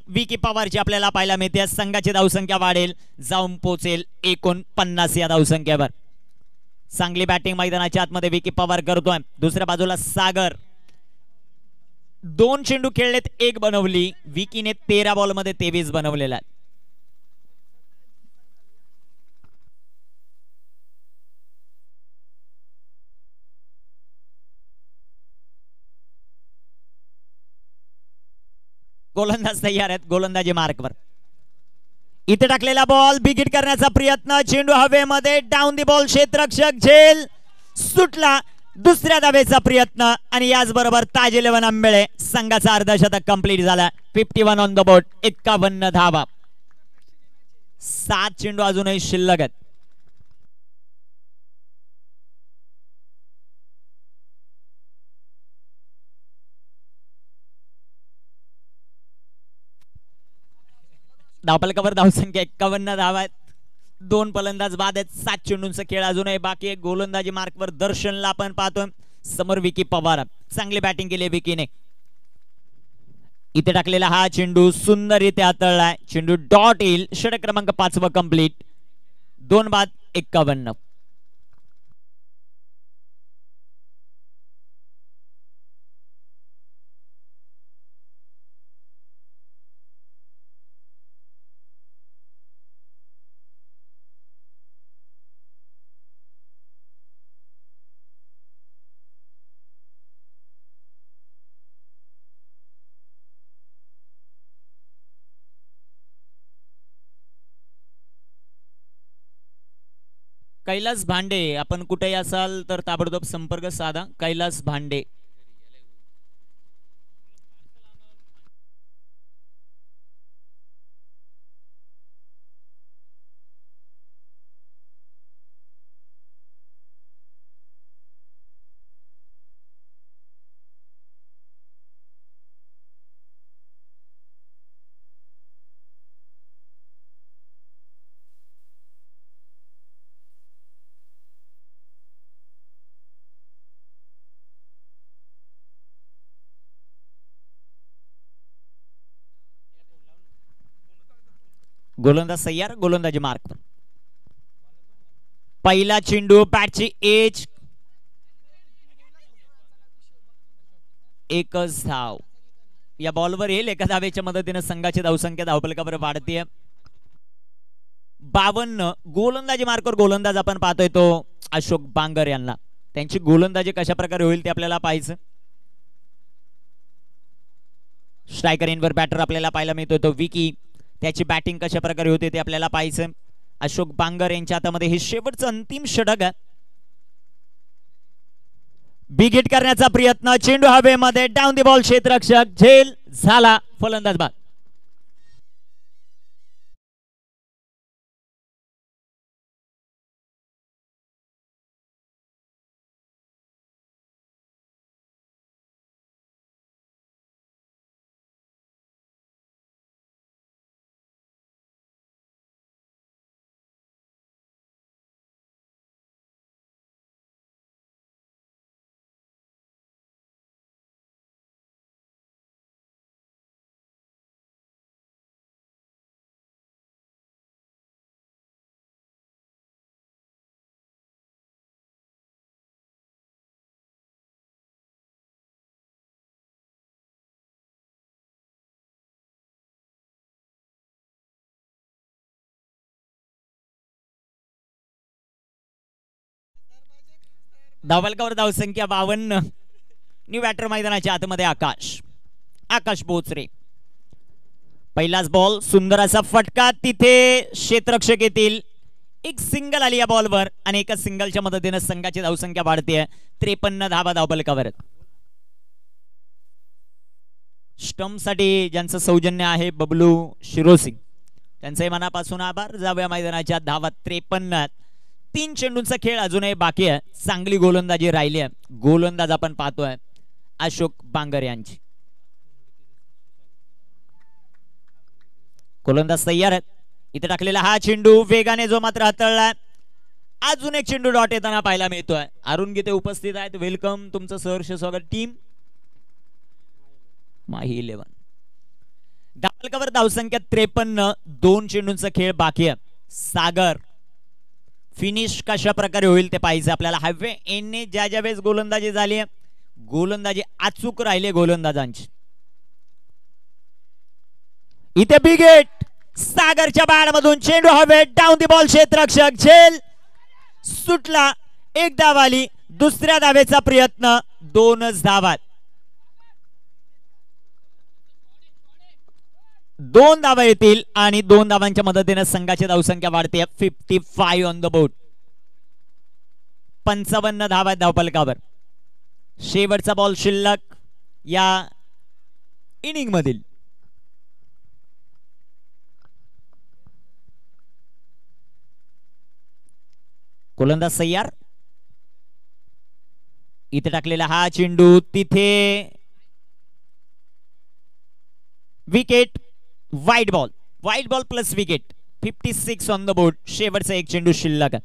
विकी पवारची आपल्याला पाहायला मिळते. संघाची धावसंख्या वाढेल जाऊन पोहोचेल 49 या धावसंख्येवर. चांगली बॅटिंग मैदानाच्या आतमध्ये विकी पवार करतोय. दुसऱ्या बाजूला सागर 2 चेंडू खेळलेत 1 बनवली. विकीने 13 बॉल मध्ये 23 बनवलेला. गोलंदाज तयार आहेत गोलंदाजी मार्कवर. इथे टाकलेला बॉल बिग हिट करण्याचा प्रयत्न. चेंडू हवेमध्ये डाऊन दी बॉल. क्षेत्ररक्षक झेल सुटला. दुसऱ्या धावेचा प्रयत्न आणि याचबरोबर ताज 11 आंबेळे संघाचा अर्धशतक कंप्लीट झाला. 51 ऑन द बोर्ड. 51 धावा. 7 चेंडू अजूनही शिल्लक आहेत. धावफलकावर धावसंख्या 51 धावा आहेत. 2 फलंदाज बाद आहेत. 7 चेंडूंचा खेळ अजूनही बाकी आहे. गोलंदाजी मार्कवर दर्शनला आपण पाहतोय. समोर विकी पवार. चांगली बॅटिंग केली विकीने. इथे टाकलेला हा चेंडू सुंदररित्या हाताळलाय. चेंडू डॉट येईल. षटक क्रमांक 5 कंप्लीट. 2 बाद 51. कैलास भांडे आपण कुठेही असाल तर ताबडतोब संपर्क साधा. कैलास भांडे. गोलंदाज तयार. गोलंदाजी मार्क. पहिला चेंडू बॅटची एज. एकच धाव या बॉलवर येईल. एका धावेच्या मदतीने संघाची धावसंख्या धावफलकावर वाढते. 52. गोलंदाजी मार्कवर गोलंदाज आपण पाहतोय तो अशोक बांगर यांना. त्यांची गोलंदाजी कशा प्रकारे होईल ते आपल्याला पाहायचं. स्ट्रायकर इनवर बॅटर आपल्याला पाहायला मिळतोय तो विकी. त्याची बॅटिंग कशा प्रकारे होते ते आपल्याला पाहायचं. अशोक बांगर यांच्या हातामध्ये हे शेवटचं अंतिम षटक आहे. बिग हिट करण्याचा प्रयत्न. चेंडू हवेमध्ये डाऊन दी बॉल. क्षेत्ररक्षक झेल झाला. फलंदाज बाद. धावफलकावर धावसंख्या 52. न्यू बॅटर मैदानाच्या आतमध्ये आकाश आकाश बोचरे. पहिलाच बॉल सुंदर असा फटका तिथे क्षेत्ररक्षक येतील. एक सिंगल आली या बॉलवर आणि एका सिंगलच्या मदतीने संघाची धावसंख्या वाढते. 53 धावा धावफलकावर. स्टंप साठी ज्यांचं सौजन्य आहे बबलू शिरोसिंग त्यांचे मनापासून आभार. जाऊया मैदानाच्या धावा 53. 3 चेंडूंचा खेळ अजूनही बाकी आहे. चांगली गोलंदाजी राहिली आहे. गोलंदाज आपण पाहतोय अशोक बांगर यांची. गोलंदाज तयार आहेत. इथे टाकलेला हा चेंडू वेगाने जो मात्र हाताळला. अजून एक चेंडू डॉट येताना पाहायला मिळतोय. अरुण गीते उपस्थित आहेत. वेलकम, तुमचं सहर्ष स्वागत. टीम माही 11. धावफलकावर धावसंख्या 53. 2 चेंडूंचा खेळ बाकी आहे. सागर फिनिश कशा प्रकारे होईल ते पाहिजे आपल्याला. हवे एने ज्या ज्या वेळेस गोलंदाजी झाली गोलंदाजी अचूक राहिले गोलंदाजांची. इथे बिग हिट सागरच्या बॅटमधून चेंडू हवे डाऊन दी बॉल. क्षेत्ररक्षक झेल सुटला. एक धाव आली. दुसऱ्या धावेचा प्रयत्न. 2च धावात 2 धावा येतील आणि 2 धावांच्या मदतीने संघाची धावसंख्या वाढते. 55 ऑन द बोर्ड. 55 धावा धावफलकावर. शेवटचा बॉल शिल्लक या इनिंग मधील. गोलंदाज तयार. इथे टाकलेला हा चेंडू तिथे विकेट. वाईट ball plus wicket. 56 on the board. शेवटचा एक चेंडू शिल्लक.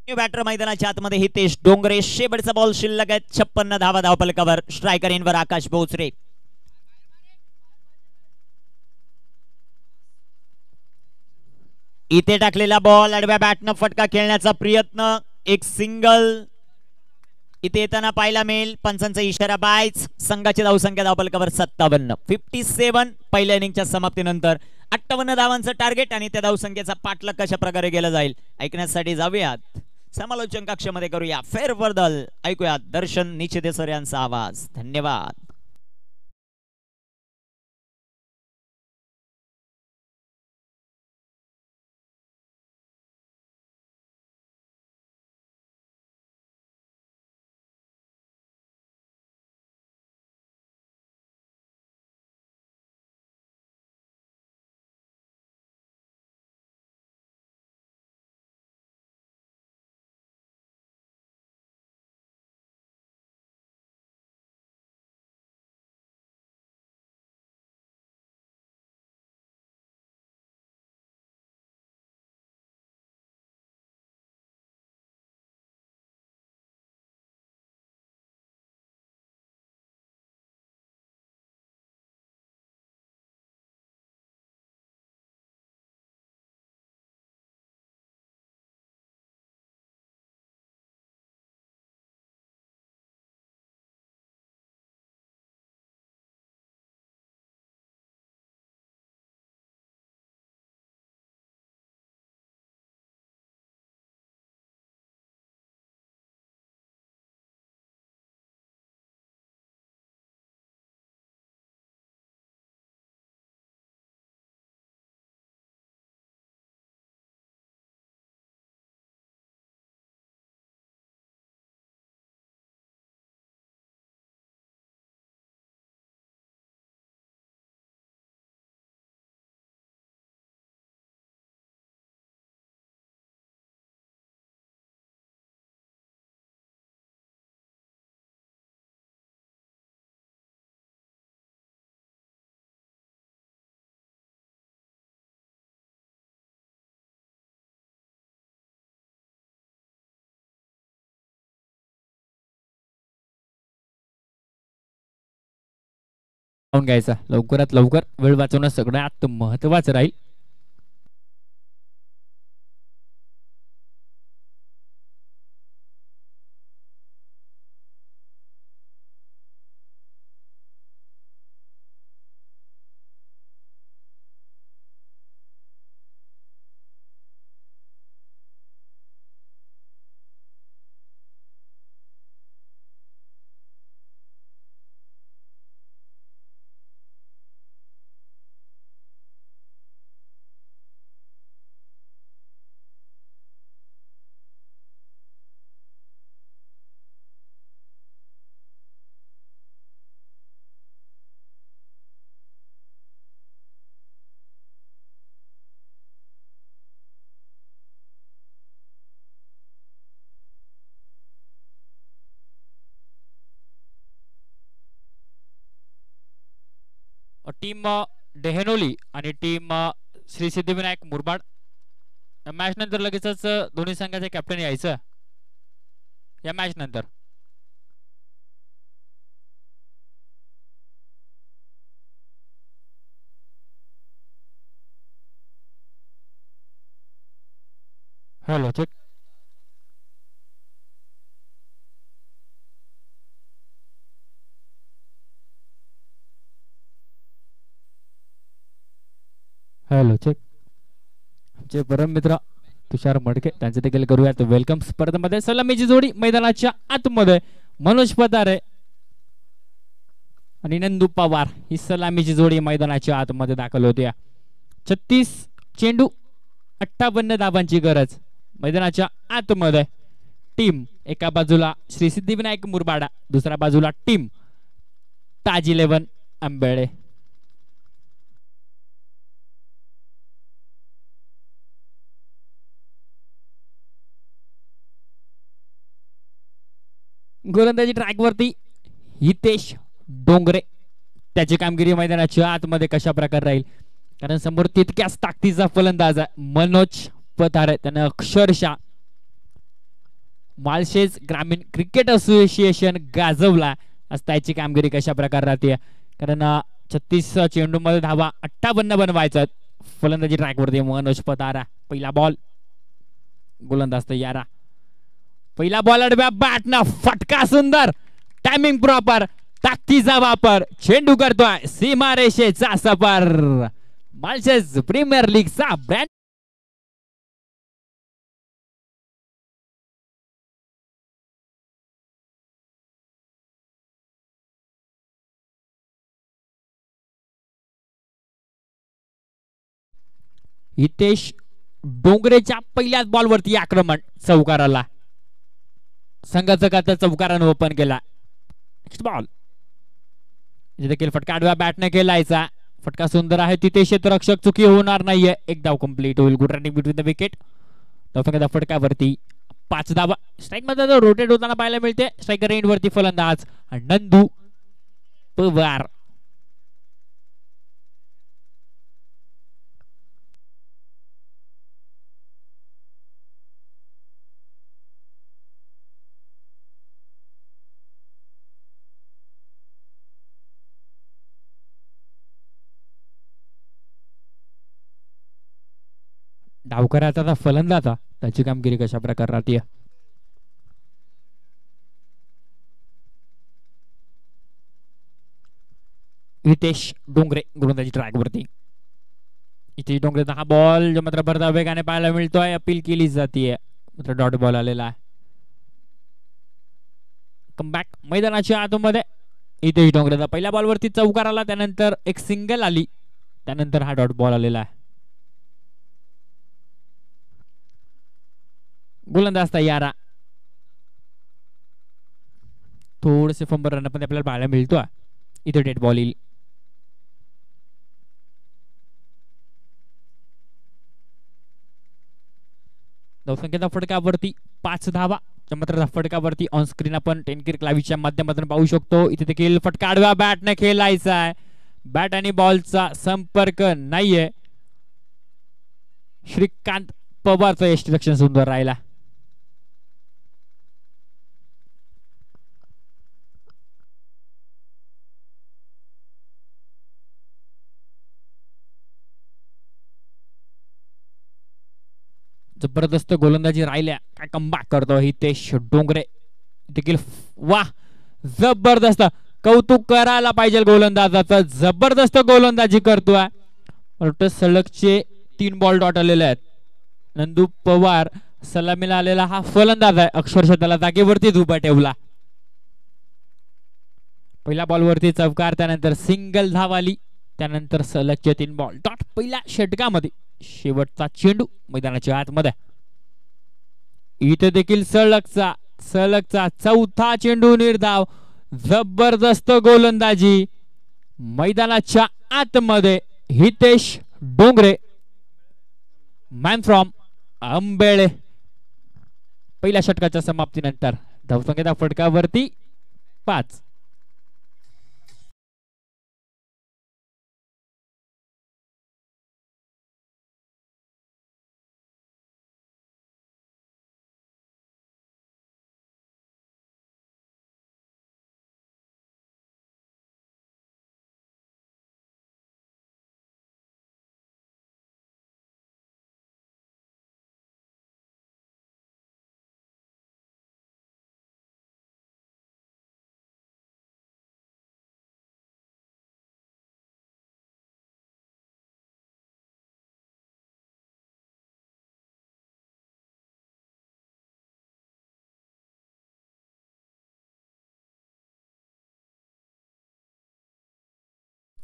बॅटर मैदानाच्या आतमध्ये हितेश डोंगरे. शेवटचा बॉल शिल्लक आहे. 56 धावा धावफलकावर. स्ट्रायकर इनवर आकाश बोचरे. इथे टाकलेला बॉल आडव्या बॅटनं फटका खेळण्याचा प्रयत्न. एक सिंगल इथे येताना पाहायला मिळेल. पंचांचा इशारा बायच. संघाची धावसंख्या धावफलकावर 57. 57 पहिल्या इनिंगच्या समाप्तीनंतर 58 धावांचं टार्गेट आणि त्या धावसंख्येचा पाठलाग कशा प्रकारे केला जाईल ऐकण्यासाठी जाऊयात समालोचन कक्षामध्ये. करूया फेरबदल. ऐकूया दर्शन निचिते सर यांचा आवाज. धन्यवाद. घ्यायचा लवकरात लवकर, वेळ वाचवणं सगळ्यात महत्वाचं राहील. टीम डेहनोली आणि टीम श्री सिद्धिविनायक मुरबाड मॅच नंतर लगेचच दोन्ही संघाचे कॅप्टन यायचं या मॅच नंतर. Hello check. Hello check. आमचे परम मित्र तुषार मडके त्यांचे देखील करूयात वेलकम स्पर्धेमध्ये. सलामीची जोडी मैदानाच्या आतमध्ये मनोज पतारे आणि नंदू पवार ही सलामीची जोडी मैदानाच्या आतमध्ये दाखल होती. 36 चेंडू 58 धावांची गरज मैदानाच्या आतमध्ये. टीम एका बाजूला श्री सिद्धिविनायक मुरबाडा, दुसऱ्या बाजूला टीम ताज 11 आंबेळे. गोलंदाजी ट्रॅकवरती हितेश डोंगरे, त्याची कामगिरी मैदानाच्या आतमध्ये कशा प्रकारे राहील, कारण समोर तितक्याच ताकदीचा फलंदाज मनोज पतारे, त्याने अक्षरशः माळशेज ग्रामीण क्रिकेट असोसिएशन गाजवला. आज त्याची कामगिरी कशा प्रकारे राहते, कारण 36 चेंडू मध्ये धावा 58 बनवायचं. फलंदाजी ट्रॅकवरती मनोज पतारा. पहिला बॉल, गोलंदाज तयार. पहिला बॉल अडव्या बॅटना फटका सुंदर, टायमिंग प्रॉपर, ताकदीचा वापर, चेंडू करतोय सीमारेषेचा सफर. माळशेज प्रीमियर लीगचा ब्रँड हितेश डोंगरेच्या पहिल्याच बॉलवरती आक्रमण चौकाराला. संघाचं खातं चौकारानं ओपन केला. नेक्स्ट बॉल देखील फटका आडव्या बॅटने खेळायचा. फटका सुंदर आहे, तिथे क्षेत्ररक्षक चुकी होणार नाहीये. एक धाव कंप्लीट होईल. Good running between the wicket. धावफलकाच्या फटकावरती 5 धावा. स्ट्राईक मध्ये रोटेट होताना पाहायला मिळते. स्ट्रायकर एंड वरती फलंदाज नंदू पवार. डावकराचा फलंदाज त्याची कामगिरी कशा प्रकारे राहते. हितेश डोंगरे गोलंदाजी ट्रॅकवरती. हितेश डोंगरेचा हा बॉल जो मात्र भरधाव वेगाने पाहायला मिळतोय. अपील केली जाते, मात्र डॉट बॉल आलेला आहे. कमबॅक मैदानाच्या आतमध्ये. हितेश डोंगरेचा पहिल्या बॉलवरती चौकार आला, त्यानंतर एक सिंगल आली, त्यानंतर हा डॉट बॉल आलेला आहे. गोलंदाज तयार. थोडेसे फंबल रन पण आपल्याला पाहायला मिळतो. इथे डेड बॉल येईल. धावसंख्येच्या फटकावरती 5 धावा. चमत्काराच्या फटकावरती ऑन स्क्रीन आपण 10 क्रिकेट लाईव्हच्या माध्यमातून पाहू शकतो. इथे देखील फटका आडव्या बॅटने खेळायचा आहे. बॅट आणि बॉलचा संपर्क नाहीये. श्रीकांत पवारचं यष्टीरक्षण सुंदर राहिला. जबरदस्त गोलंदाजी राहिल्या, काय कमबॅक करतो हितेश डोंगरे देखील. वाह, जबरदस्त, कौतुक करायला पाहिजे गोलंदाजाचं, जबरदस्त गोलंदाजी करतोय. सलगचे 3 बॉल डॉट आलेले आहेत. नंदू पवार सलामीला आलेला हा फलंदाज आहे, अक्षरशः त्याला जागेवरतीच उभा ठेवला. पहिल्या बॉलवरती चौकार, त्यानंतर सिंगल धाव आली, त्यानंतर सलगचे 3 बॉल डॉट. पहिल्या षटकामध्ये शेवटचा चेंडू मैदानाच्या आतमध्ये. इथे देखील सलगचा चौथा चेंडू निर्धाव. जबरदस्त गोलंदाजी मैदानाच्या आतमध्ये. Hitesh Dongre, man from Ambele. पहिल्या षटकाच्या समाप्तीनंतर धावसंख्येच्या फटकावरती 5.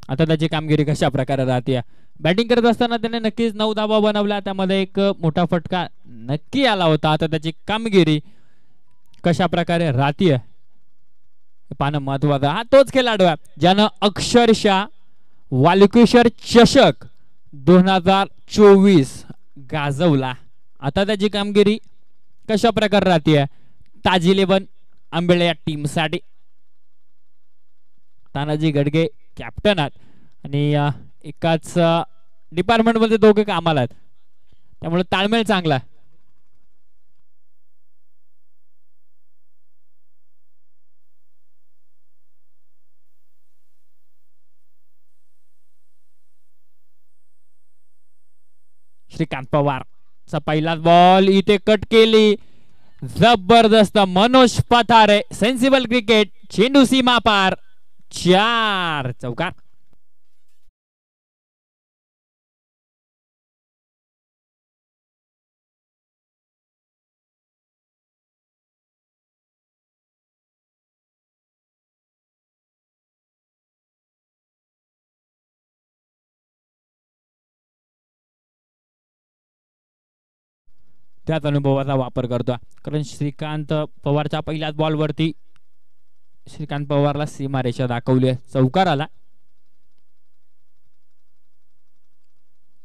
आता त्याची कामगिरी कशा प्रकारे राहते. बॅटिंग करत असताना त्याने नक्कीच 9 धावा बनवल्या, त्यामध्ये एक मोठा फटका नक्की आला होता. आता त्याची कामगिरी कशा प्रकारे राहते पाहणं महत्वाचं. हा तोच खेळाडू आहे ज्यानं अक्षरशः वालकेश्वर चषक 2024 गाजवला. आता त्याची कामगिरी कशा प्रकारे राहते ताजी 11 आंबेळे या टीम साठी. तानाजी गडगे कॅप्टन आहेत आणि एकाच डिपार्टमेंट मध्ये दोघे कामाला आहेत, त्यामुळे ताळमेळ चांगला. श्रीकांत पवारचा पहिला बॉल इथे कट केली. जबरदस्त मनोज पथारे, सेन्सिबल क्रिकेट, चेंडू सीमा पार, 4 चौकार. त्याच अनुभवाचा वापर करतो, कारण श्रीकांत पवारच्या पहिल्याच बॉलवरती श्रीकांत पवारला सीमारेषा दाखवली, चौकार आला.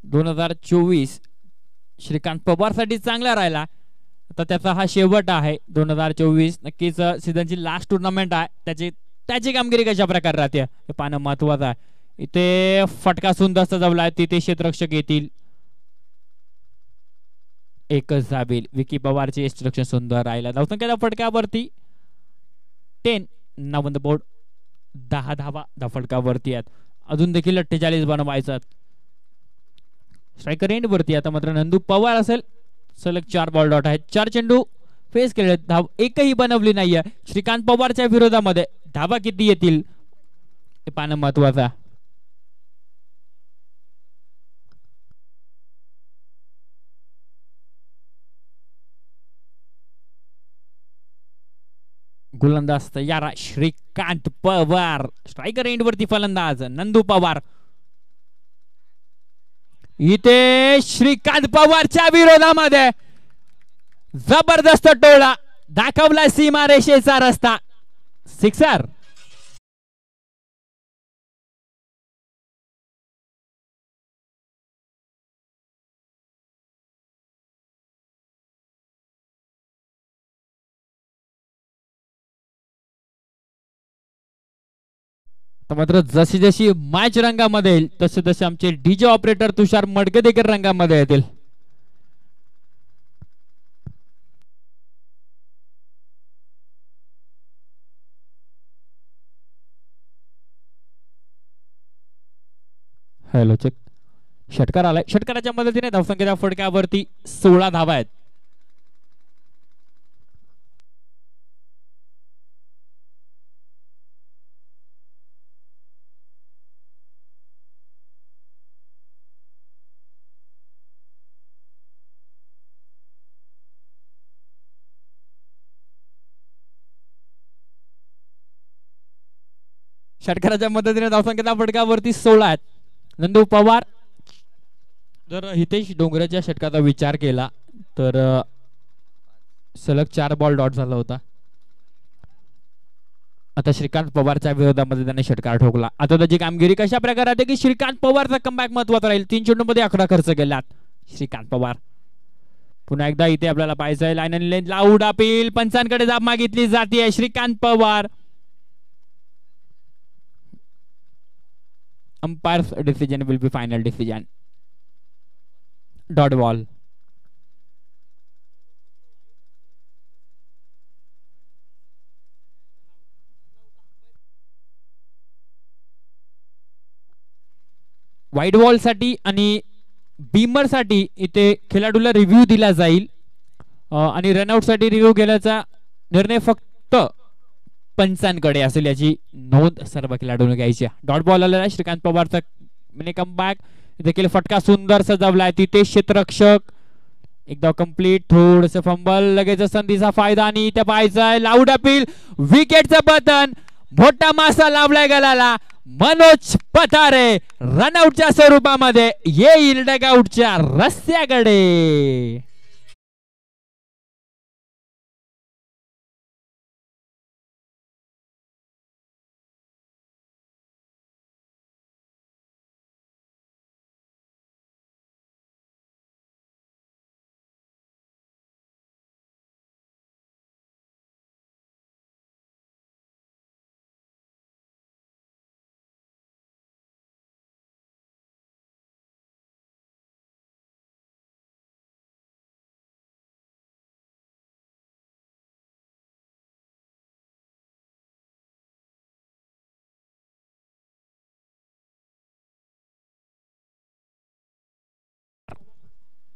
2024 श्रीकांत पवार साठी चांगला राहिला. आता त्याचा हा शेवट आहे 2024, नक्कीच सीझनची लास्ट टुर्नामेंट आहे. त्याची कामगिरी कशा प्रकारे राहते हे पाहणं महत्वाचं आहे. इथे फटका सुंदर सजवला, तिथे क्षेत्ररक्षक येतील, एकच धाबील. विकी पवारचे इंस्ट्रक्शन सुंदर राहिला. धावसंख्येच्या फटक्यावरती 10 नावंद बोर्ड, 10 धावा फटकावरती आहेत. अजून देखील 48 बनवायचं. स्ट्रायकर एंड वरती आता मात्र नंदू पवार असेल. सलग 4 बॉल डॉट आहेत, 4 चेंडू फेस केले, धाव एकही बनवली नाहीये. श्रीकांत पवारच्या विरोधामध्ये धावा किती येतील हे पाहणं महत्वाचं. गोलंदाज तयार आहे श्रीकांत पवार. स्ट्रायकर एंड वरती फलंदाज नंदू पवार. इथे श्रीकांत पवारच्या विरोधामध्ये जबरदस्त टोळा दाखवला, सीमारेषेचा रस्ता, 6. मात्र जशी जशी मॅच रंगामध्ये येईल तसे तसे आमचे डीजे ऑपरेटर तुषार मडके देखील रंगामध्ये येतील. Hello check. षटकार आलाय. षटकाराच्या मदतीने धावसंख्येच्या फटक्यावरती 16 धावा आहेत. षटकाराच्या मदतीने धावसंख्येच्या फटक्यावरती 16 आहेत. नंदू पवार. जर हितेश डोंगरेच्या षटकाचा विचार केला तर सलग 4 बॉल डॉट झाला होता. आता श्रीकांत पवारच्या विरोधामध्ये त्याने षटकार ठोकला. आता त्याची कामगिरी कशा प्रकारे आहे की श्रीकांत पवारचा कमबॅक महत्वाचा राहील. 3 चेंडूमध्ये 11 खर्च केलात श्रीकांत पवार. पुन्हा एकदा इथे आपल्याला पाहायचंय लाईन आणि लेन लाऊड अपील. पंचांकडे जाब मागितली जाते. Shrikant Pawar. Umpires decision will be final decision. Dot ball. White ball साठी आणि बीमर साठी इथे खेळाडूला रिव्ह्यू दिला जाईल आणि रनआउट साठी रिव्ह्यू केल्याचा निर्णय फक्त पंचांकडे असेल याची नोंद सर्व खेळाडूंनी घ्यायची. डॉट बॉल आलेला श्रीकांत पवारचा मिनी कमबॅक. देखील फटका सुंदर सजवलाय. तिथे क्षेत्ररक्षक एकदा कंप्लीट. थोडस फंबल. लगेच संधीचा फायदा आणि इथे पाहायचंय लाऊड अपील. विकेटचं पतन. मोठा मासा लावलाय गलाला. मनोज पथारे रनआउटच्या स्वरूपामध्ये येईल डगआउटच्या रस्त्याकडे.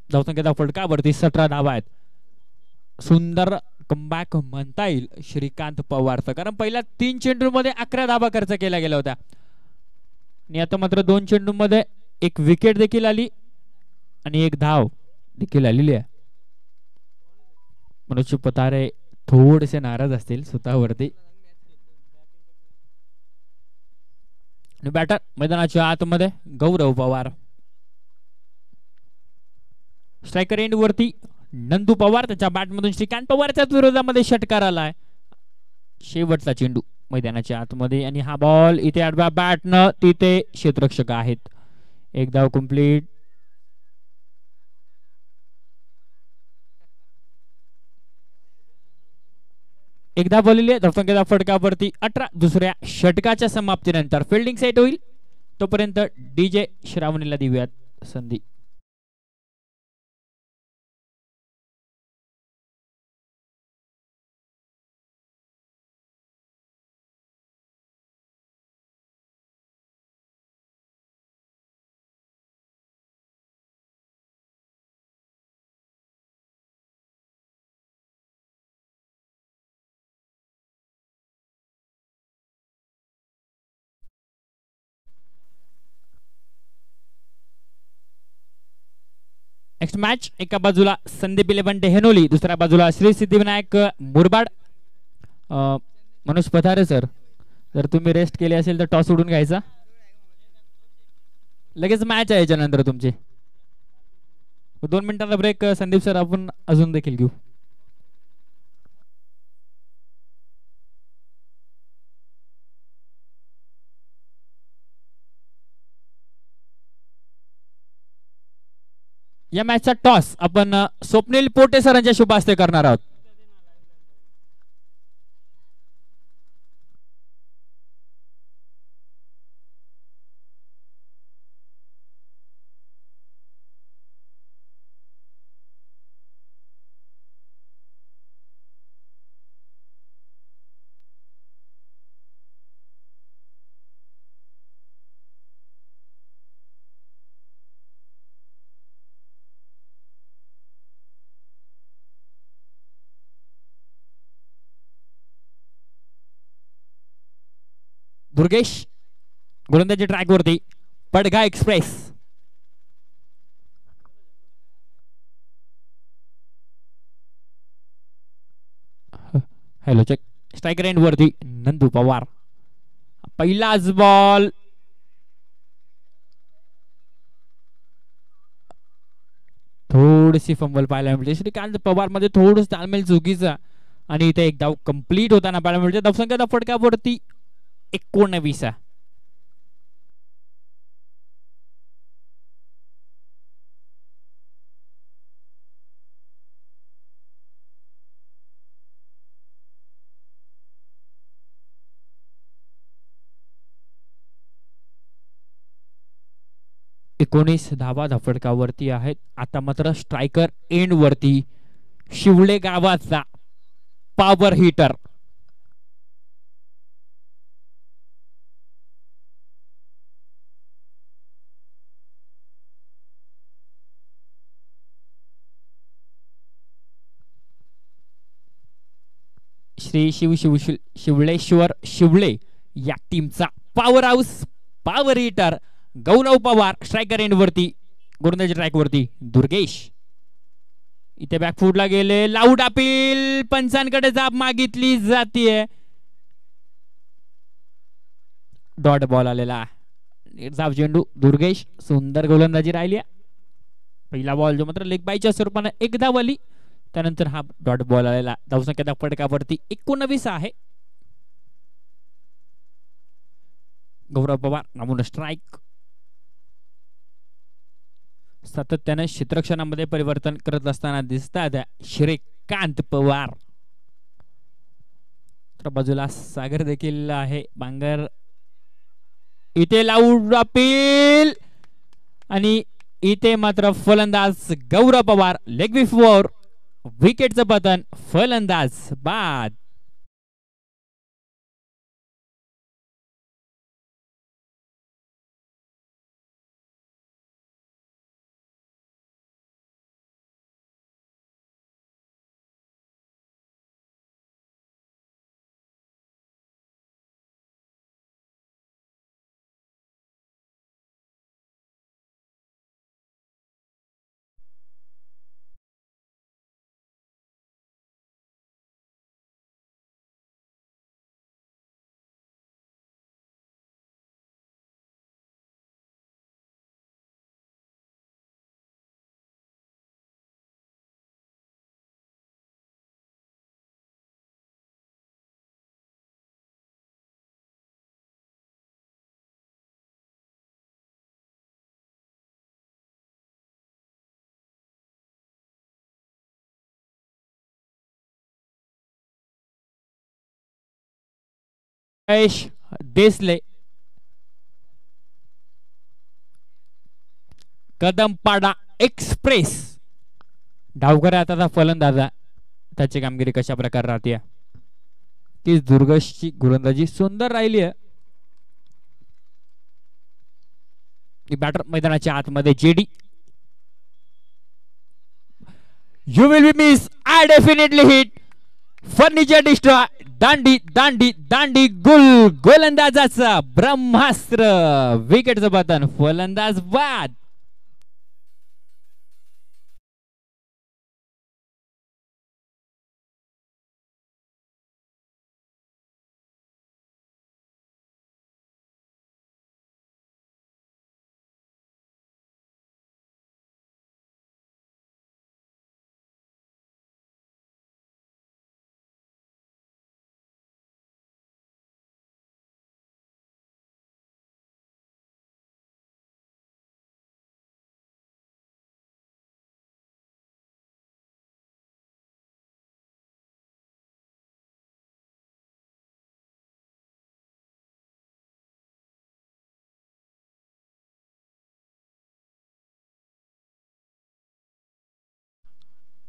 धावसंख्येचा फटकावरती 17 धावा आहेत. सुंदर कमबॅक म्हणता येईल श्रीकांत पवारचं, कारण पहिल्या 3 चेंडूमध्ये 11 धावा खर्च केल्या गेल्या होत्या आणि आता मात्र 2 चेंडूमध्ये 1 विकेट देखील आली आणि 1 धाव देखील आलेली आहे. मनोज पतारे थोडेसे नाराज असतील स्वतःवरती. आणि बॅटर मैदानाच्या आतमध्ये गौरव पवार. स्ट्रायकर एंड वरती नंदू पवार, त्याच्या बॅटमधून श्रीकांत पवारच्या विरोधामध्ये षटकार आलाय. शेवटचा चेंडू मैदानाच्या आतमध्ये आणि हा बॉल इथे आडव्या बॅटनं, तिथे क्षेत्ररक्षक आहेत. 1 धाव कंप्लीट. एकदा बोललेली आहे धावसंख्येच्या फटकावरती 18. दुसऱ्या षटकाच्या समाप्तीनंतर फिल्डिंग सेट होईल, तोपर्यंत डीजे श्रावणीला देऊयात संधी. नेक्स्ट मॅच, एका बाजूला संदीप इलेव्हन डेहनोली, दुसऱ्या बाजूला श्री सिद्धिविनायक मुरबाड. मनोज पथारे सर, जर तुम्ही रेस्ट केले असेल तर टॉस उडून घ्यायचा. लगेच मॅच आहे याच्यानंतर तुमची. 2 मिनिटांचा ब्रेक संदीप सर आपण अजून देखील घेऊ. या मॅचचा टॉस आपण स्वप्नील पोटे सरांच्या शुभ हस्ते करणार आहोत. दुर्गेश गोलंदाजी ट्रॅक वरती Padgha express hello check strike range वरती नंदू पवार पहिलाच बॉल थोडीशी फंबल पाहायला मिळते श्रीकांत पवार मध्ये थोडस तालमेल चुकीचा आणि इथे एक धाव कंप्लीट होताना पाहायला मिळते धावसंख्या फटकावरती 19 19 धावा धाफटकावरती आहेत आता मात्र स्ट्रायकर एंड वरती शिवले गावाचा पॉवर हिटर श्री शिव शिव शिवलेश्वर शिवले या टीमचा पॉवर हाऊस पॉवर हिटर गौरव पवार स्ट्रायकर एंड वरती गोलंदाजी ट्रॅक वरती दुर्गेश इथे बॅकफूटला गेले लाऊड अपील पंचांकडे जाब मागितली जातीये डॉट बॉल आलेला जाब चेंडू दुर्गेश सुंदर गोलंदाजी राहिली पहिला बॉल जो मात्र लेग बायच्या स्वरूपाने एक धाव आली त्यानंतर हा डॉट बॉल आलेला धावसंख्या फटकावरती 19 आहे गौरव पवार नामून स्ट्राइक सातत्याने क्षेत्ररक्षणामध्ये परिवर्तन करत असताना दिसतात श्रीकांत पवार तर बाजूला सागर देखील आहे बांगर इथे लाऊड अपील आणि इथे मात्र फलंदाज गौरव पवार लेग बिफोर विकेटचं पतन फलंदाज बाद देसले कदमपाडा एक्सप्रेस डावकर आता फलंदाजा त्याची कामगिरी कशा प्रकारे राहते की दुर्गेशची गोलंदाजी सुंदर राहिली आहे बॅटर मैदानाच्या आतमध्ये जेडी you will be miss I definitely hit furniture destroy दांडी दांडी दांडी गुल गोलंदाजाचा ब्रह्मास्त्र विकेटचं पतन फलंदाज बाद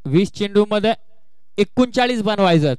वीस चेंडू मध्ये 39 बनवायचं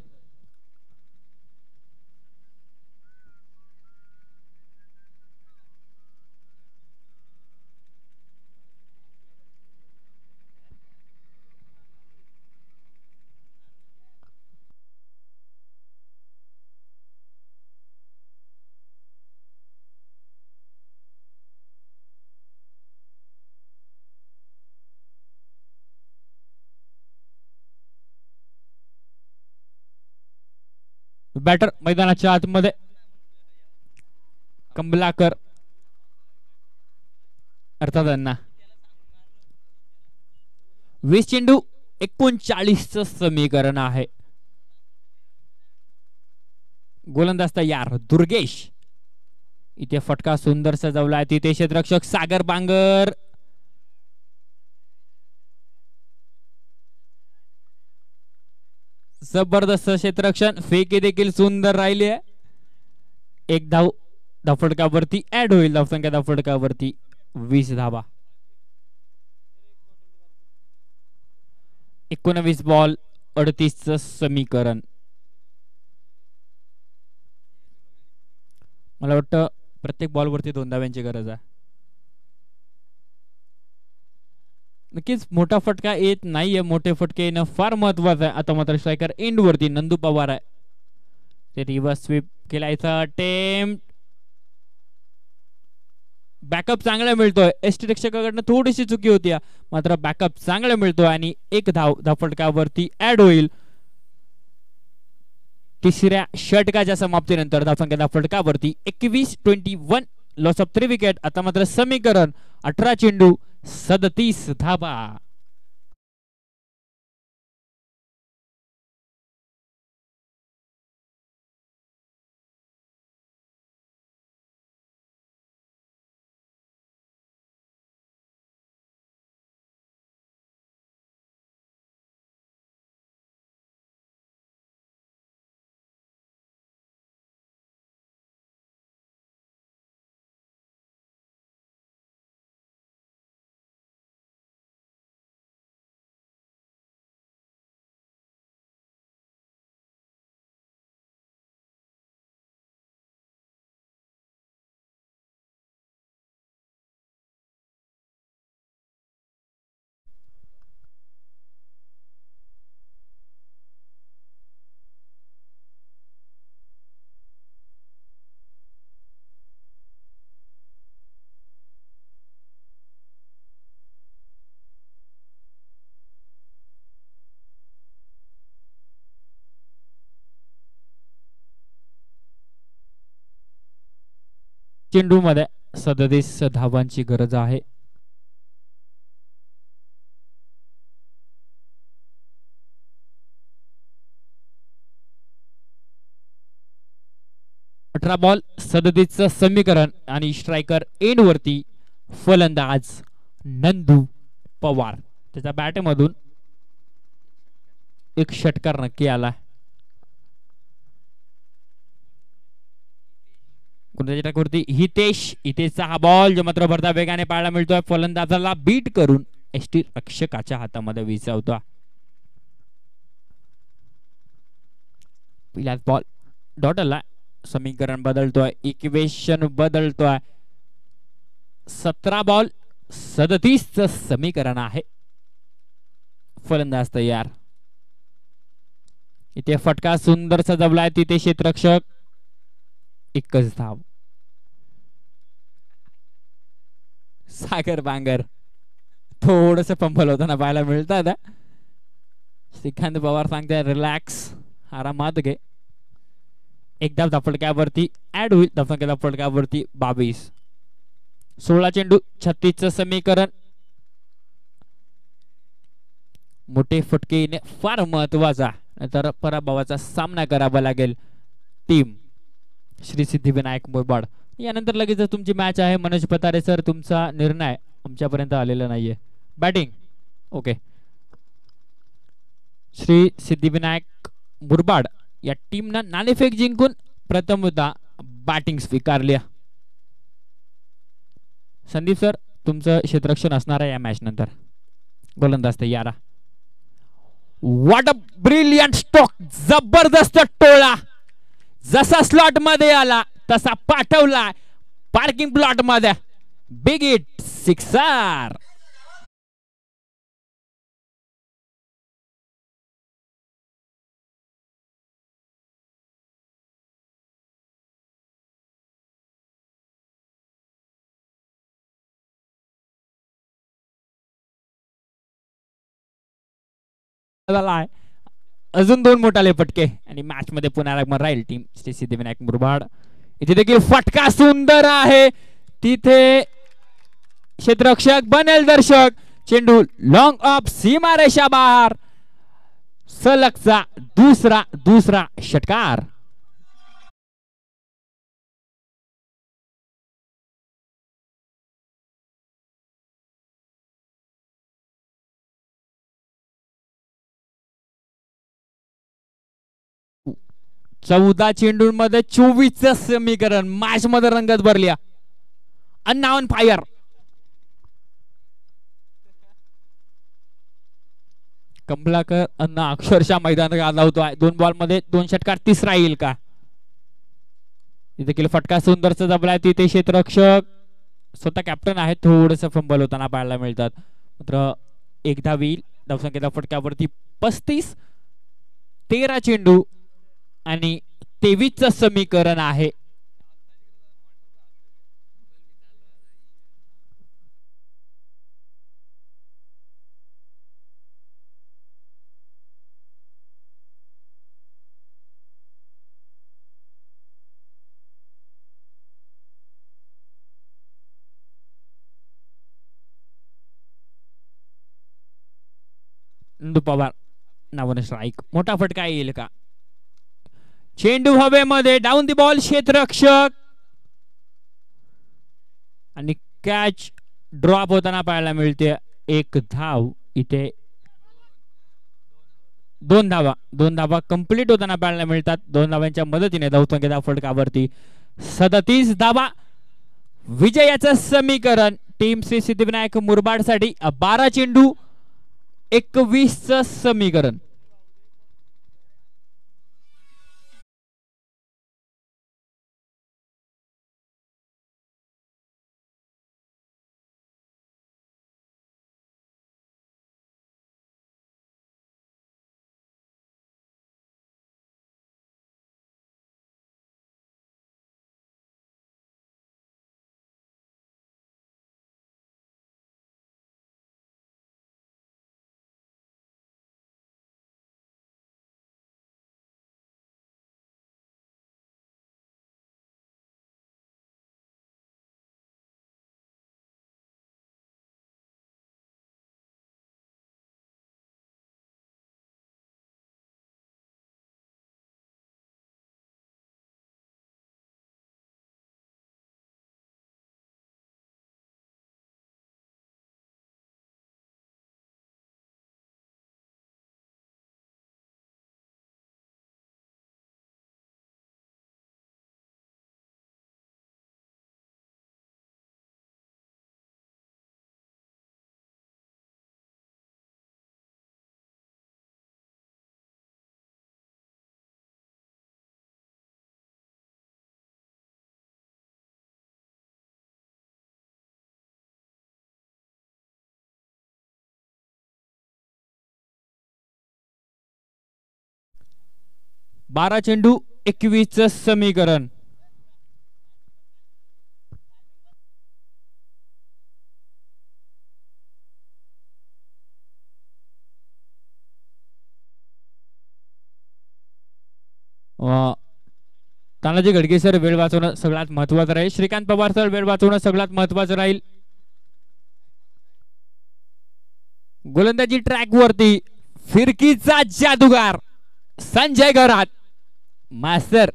बॅटर मैदानाच्या आतमध्ये कमलाकर अर्थात त्यांना 20 चेंडू 39 समीकरण आहे. गोलंदाज तयार दुर्गेश. इथे फटका सुंदर सजवलाय. तिथे क्षेत्ररक्षक सागर बांगर. जबरदस्त क्षेत्ररक्षण. फेकी देखील सुंदर राहिली आहे. एक धावफटकावरती ऍड होईल. धावसंख्या धावफटकावरती 20 धावा. 19 बॉल 38 समीकरण. मला वाटतं प्रत्येक बॉलवरती 2 धाव्यांची गरज आहे. नक्कीच मोठा फटका येत नाहीये. मोठे फटके येणं फार महत्वाचं आहे. आता मात्र स्ट्रायकर एंड वरती नंदू पवार आहे. ते रिव्हर्स स्वीप केलायचा अटेम्प्ट. बॅकअप चांगला मिळतोय. एसटी रक्षकाकडनं थोडीशी चुकी होती, मात्र बॅकअप चांगला मिळतोय आणि एक धावफटकावरती ऍड होईल. तिसऱ्या षटकाच्या समाप्तीनंतर धावसंख्या धावफटकावरती 21-21 लॉस ऑफ 3 विकेट. आता मात्र समीकरण 18 चेंडू 37 धावा. चेंडू मध्ये 37 धावांची गरज आहे. अठरा बॉल 37 समीकरण आणि स्ट्रायकर एंड वरती फलंदाज नंदू पवार. त्याच्या बॅट मधून एक षटकार नक्की आला. षटकावरती हितेश. इथेचा हा बॉल जो मात्र भरता वेगाने पाहायला मिळतोय. फलंदाजाला बीट करून एसटी रक्षकाच्या हातामध्ये विसावतो. पहिलाच बॉल डॉटला. समीकरण बदलतोय. इक्वेशन बदलतोय. 17 बॉल 37 समीकरण आहे. फलंदाज तयार. इथे फटका सुंदर सजवलाय. तिथे क्षेत्ररक्षक. एकच धाव. सागर बांगर थोडस पंपल होताना पाहायला मिळतात. श्रीकांत पवार सांगते रिलॅक्स, आरामात घे. एक धाव धावफटक्यावरती ऍड होईल. धावसंख्या धावफटक्यावरती 22. 16 चेंडू 36 समीकरण. मोठे फटके येणे फार महत्वाचा, तर पराभवाचा सामना करावा लागेल टीम श्री सिद्धिविनायक मुरबाड. यानंतर लगेच तुमची मॅच आहे. मनोज पतारे सर, तुमचा निर्णय आमच्यापर्यंत आलेला नाहीये. Batting okay. श्री सिद्धिविनायक मुरबाड या टीमनं नाणेफेक जिंकून प्रथमतः बॅटिंग स्वीकारली. संदीप सर, तुमचं क्षेत्ररक्षण असणार आहे या मॅच नंतर. गोलंदाज तयार. What a brilliant stroke. जबरदस्त टोळा. जसा स्लॉट मध्ये आला तसा पाठवला पार्किंग प्लॉट मध्ये. Big hit, sixer. अजून 2 मोठाले फटके आणि मॅच मध्ये पुन्हा आगमन राहील टीम श्री सिद्धिविनायक मुरबाड. इथे देखील फटका सुंदर आहे, तिथे क्षेत्ररक्षक बनेल दर्शक. चेंडू लॉंग ऑफ सीमारेषा बाहेर, सलगचा दुसरा षटकार. चौदा चेंडूंमध्ये 24चं समीकरण. मॅच मध्ये रंगत भरल्या. अण्णा ऑन फायर. कमलाकर अण्णा अक्षरशः मैदानात गाजवतोय. 2 बॉल मध्ये 2 षटकार. तिसरा येईल का? तिथे फटका सुंदरचा जबलाय. तिथे क्षेत्ररक्षक स्वतः कॅप्टन आहे, थोडस फंबल होताना पाहायला मिळतात. मात्र एकदा होईल. धावसंख्येच्या फटक्यावरती 35. 13 चेंडू आणि 23चं समीकरण आहे. नंदू पवार नावाने स्ट्राईक. मोठा फटका येईल का? चेंडू हवेमध्ये. Down the ball. क्षेत्ररक्षक आणि कॅच ड्रॉप होताना पाहायला मिळते. 1 धाव. इथे 2 धावा कंप्लीट होताना पाहायला मिळतात. 2 धावांच्या मदतीने धावसंख्येच्या फटकावरती 37 धावा. विजयाचं समीकरण टीम श्री सिद्धिविनायक मुरबाड साठी 12 चेंडू 21चं समीकरण. बारा चेंडू 21चं समीकरण. तानाजी गडगे सर वेळ वाचवणं सगळ्यात महत्वाचं राहील. श्रीकांत पवार सर वेळ वाचवणं सगळ्यात महत्वाचं राहील. गोलंदाजी ट्रॅक वरती फिरकीचा जादूगार संजय घरात मास्तर.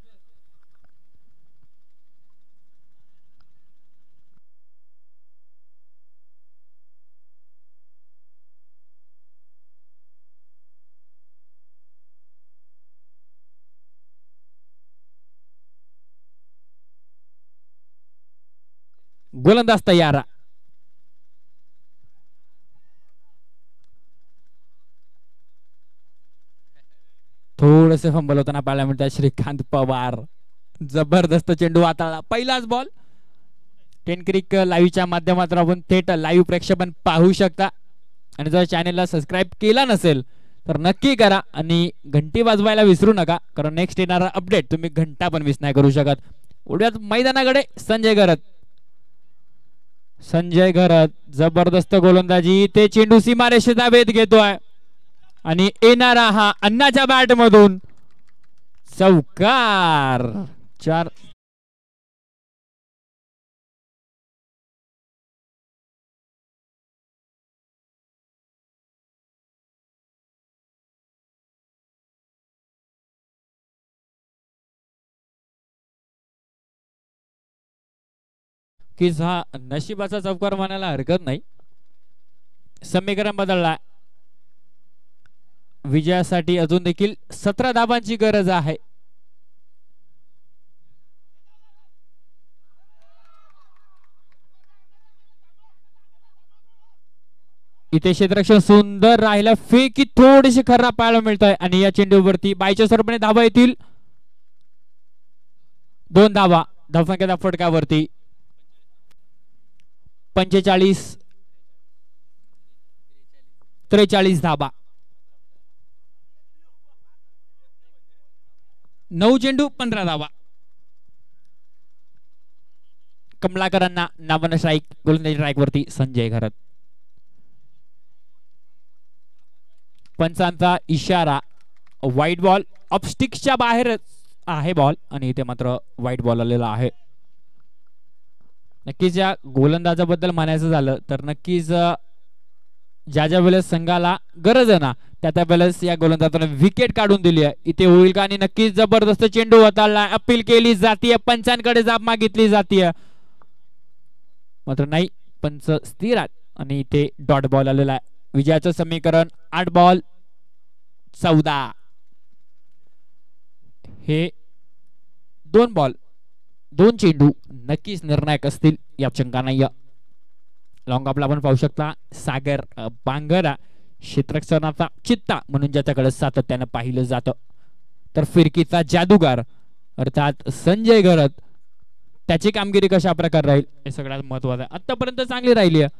गोलंदाज तयार. थोडसे फंबल होताना पाहायला मिळतात. श्रीकांत पवार जबरदस्त चेंडू हाताळला. पहिलाच बॉल. टेनक्रिक लाईव्हच्या माध्यमातून आपण थेट लाईव्ह प्रेक्षेपण पाहू शकता. आणि जर चॅनलला सबस्क्राईब केला नसेल तर नक्की करा आणि घंटी वाजवायला विसरू नका, कारण नेक्स्ट येणारा अपडेट तुम्ही घंटा पण मिस नाही करू शकत. उड्यात मैदानाकडे संजय घरत. संजय घरत जबरदस्त गोलंदाजी. ते चेंडू सीमारेषेचा वेध घेतोय आणि येणारा हा अण्णाच्या बॅट मधून चौकार. 4 की हा नशिबाचा चौकार म्हणायला हरकत नाही. समीकरण बदलला. विजयासाठी अजून देखील 17 धाबांची गरज आहे. इथे क्षेत्ररक्षण सुंदर राहिला. फेकी थोडीशी खराब पाहायला मिळत आहे आणि या चेंडूवरती बायच्या स्वरूपाने धाबा येतील. 2 धाबा धावसंख्येच्या फटकावरती. 45-43 धाबा. 9 चेंडू 15 धाबा. कमलाकरांना नावानं स्ट्राईक. गोलंदाजी स्ट्राईक वरती संजय घरत. पंचांचा इशारा. White ball. ऑफस्टिक्सच्या बाहेरच आहे बॉल आणि इथे मात्र व्हाईट बॉल आलेला आहे. नक्कीच या गोलंदाजाबद्दल म्हणायचं झालं तर नक्कीच ज्या ज्या वेळेस संघाला गरज आहे ना त्या वेळेस या गोलंदाजाने विकेट काढून दिली आहे. इथे होईल का? आणि नक्कीच जबरदस्त चेंडू हाताळला. अपील केली जातीय. पंचांकडे जाब मागितली जातीय मात्र नाही. पंच स्थिर आहेत आणि इथे डॉट बॉल आलेला आहे. विजयाचं समीकरण 8 बॉल 14. हे 2 बॉल 2 चेंडू नक्कीच निर्णायक असतील या चंकानाय्य. लॉंग ऑफला आपण पाहू शकता सागर बांगरा क्षेत्ररक्षणाचा चित्ता म्हणून ज्याच्याकडे सातत्यानं पाहिलं जातं. तर फिरकीचा जादूगार अर्थात संजय घरत. त्याची कामगिरी कशा प्रकारे राहील हे सगळ्यात महत्वाचं आहे. आतापर्यंत चांगली राहिली आहे.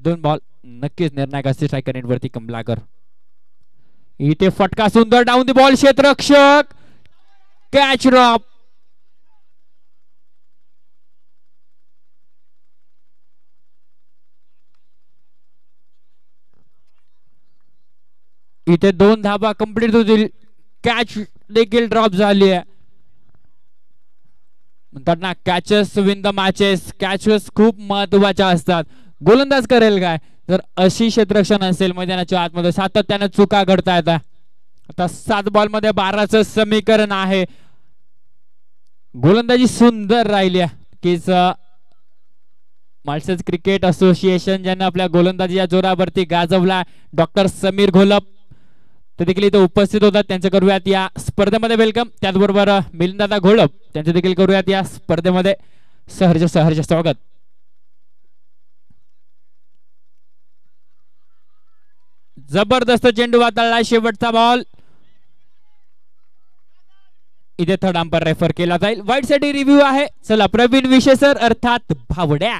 2 बॉल नक्कीच निर्णायक असतील. स्ट्रायकर नेटवरती कमलाकर. इथे फटका सुंदर डाऊन द बॉल. क्षेत्ररक्षक कॅच ड्रॉप. इथे 2 धाबा कंप्लीट होतील. कॅच देखील ड्रॉप झाली आहे. म्हणतात ना catches win the matches. Catches खूप महत्वाच्या असतात. गोलंदाज करेल काय जर अशी क्षेत्ररक्षण असेल मैदानाच्या आतमध्ये सातत्याने चुका घडता येतात. आता 7 बॉल मध्ये 12चं समीकरण आहे. गोलंदाजी सुंदर राहिली आहे कीच माळशेज क्रिकेट असोसिएशन ज्यांना आपल्या गोलंदाजी या जोरावरती गाजवला. डॉक्टर समीर घोलप ते देखील इथे उपस्थित होतात. त्यांचं करूयात या स्पर्धेमध्ये वेलकम. त्याचबरोबर मिलिंददादा घोलप त्यांचं देखील करूयात या स्पर्धेमध्ये सहर्ष स्वागत. जबरदस्त चेंडू हाताळला. शेवटचा बॉल. इथे थर्ड अंपायर रेफर केला जाईल. वाईट साठी रिव्ह्यू आहे. चला प्रवीण विशेसर अर्थात भावड्या.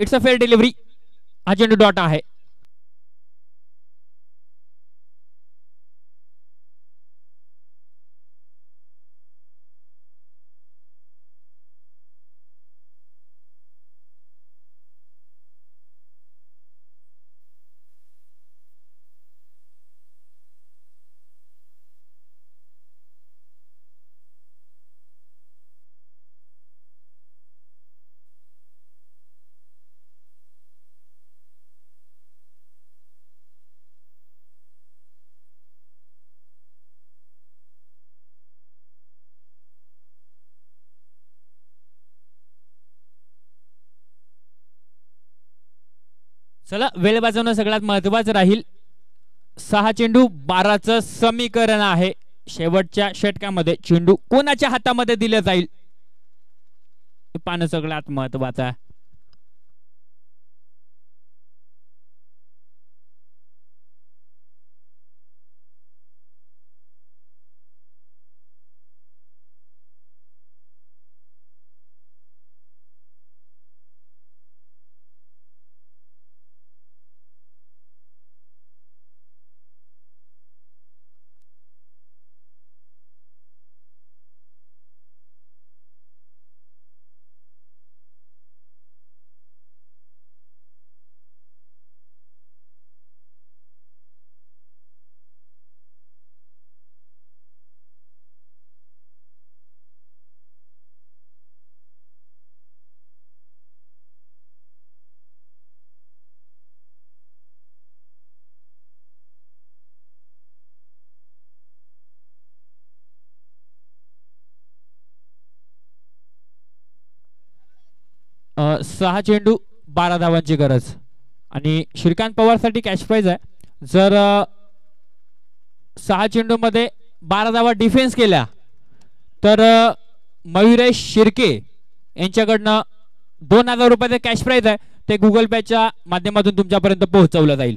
It's a fair delivery. हा चेंडू डॉट आहे. चला वेळ वाचवणं सगळ्यात महत्वाचं राहील. 6 चेंडू 12चं समीकरण आहे. शेवटच्या षटकामध्ये चेंडू कोणाच्या हातामध्ये दिला जाईल हे पाहणं सगळ्यात महत्वाचं आहे. सहा चेंडू 12 धावांची गरज आणि श्रीकांत पवार साठी कॅश प्राइज आहे. जर 6 चेंडू मध्ये 12 धावा डिफेन्स केल्या तर मयुरेश शिर्के यांच्याकडनं 2000 रुपयाचे कॅश प्राइज आहे. ते गुगल पेच्या माध्यमातून तुमच्यापर्यंत पोहोचवलं जाईल.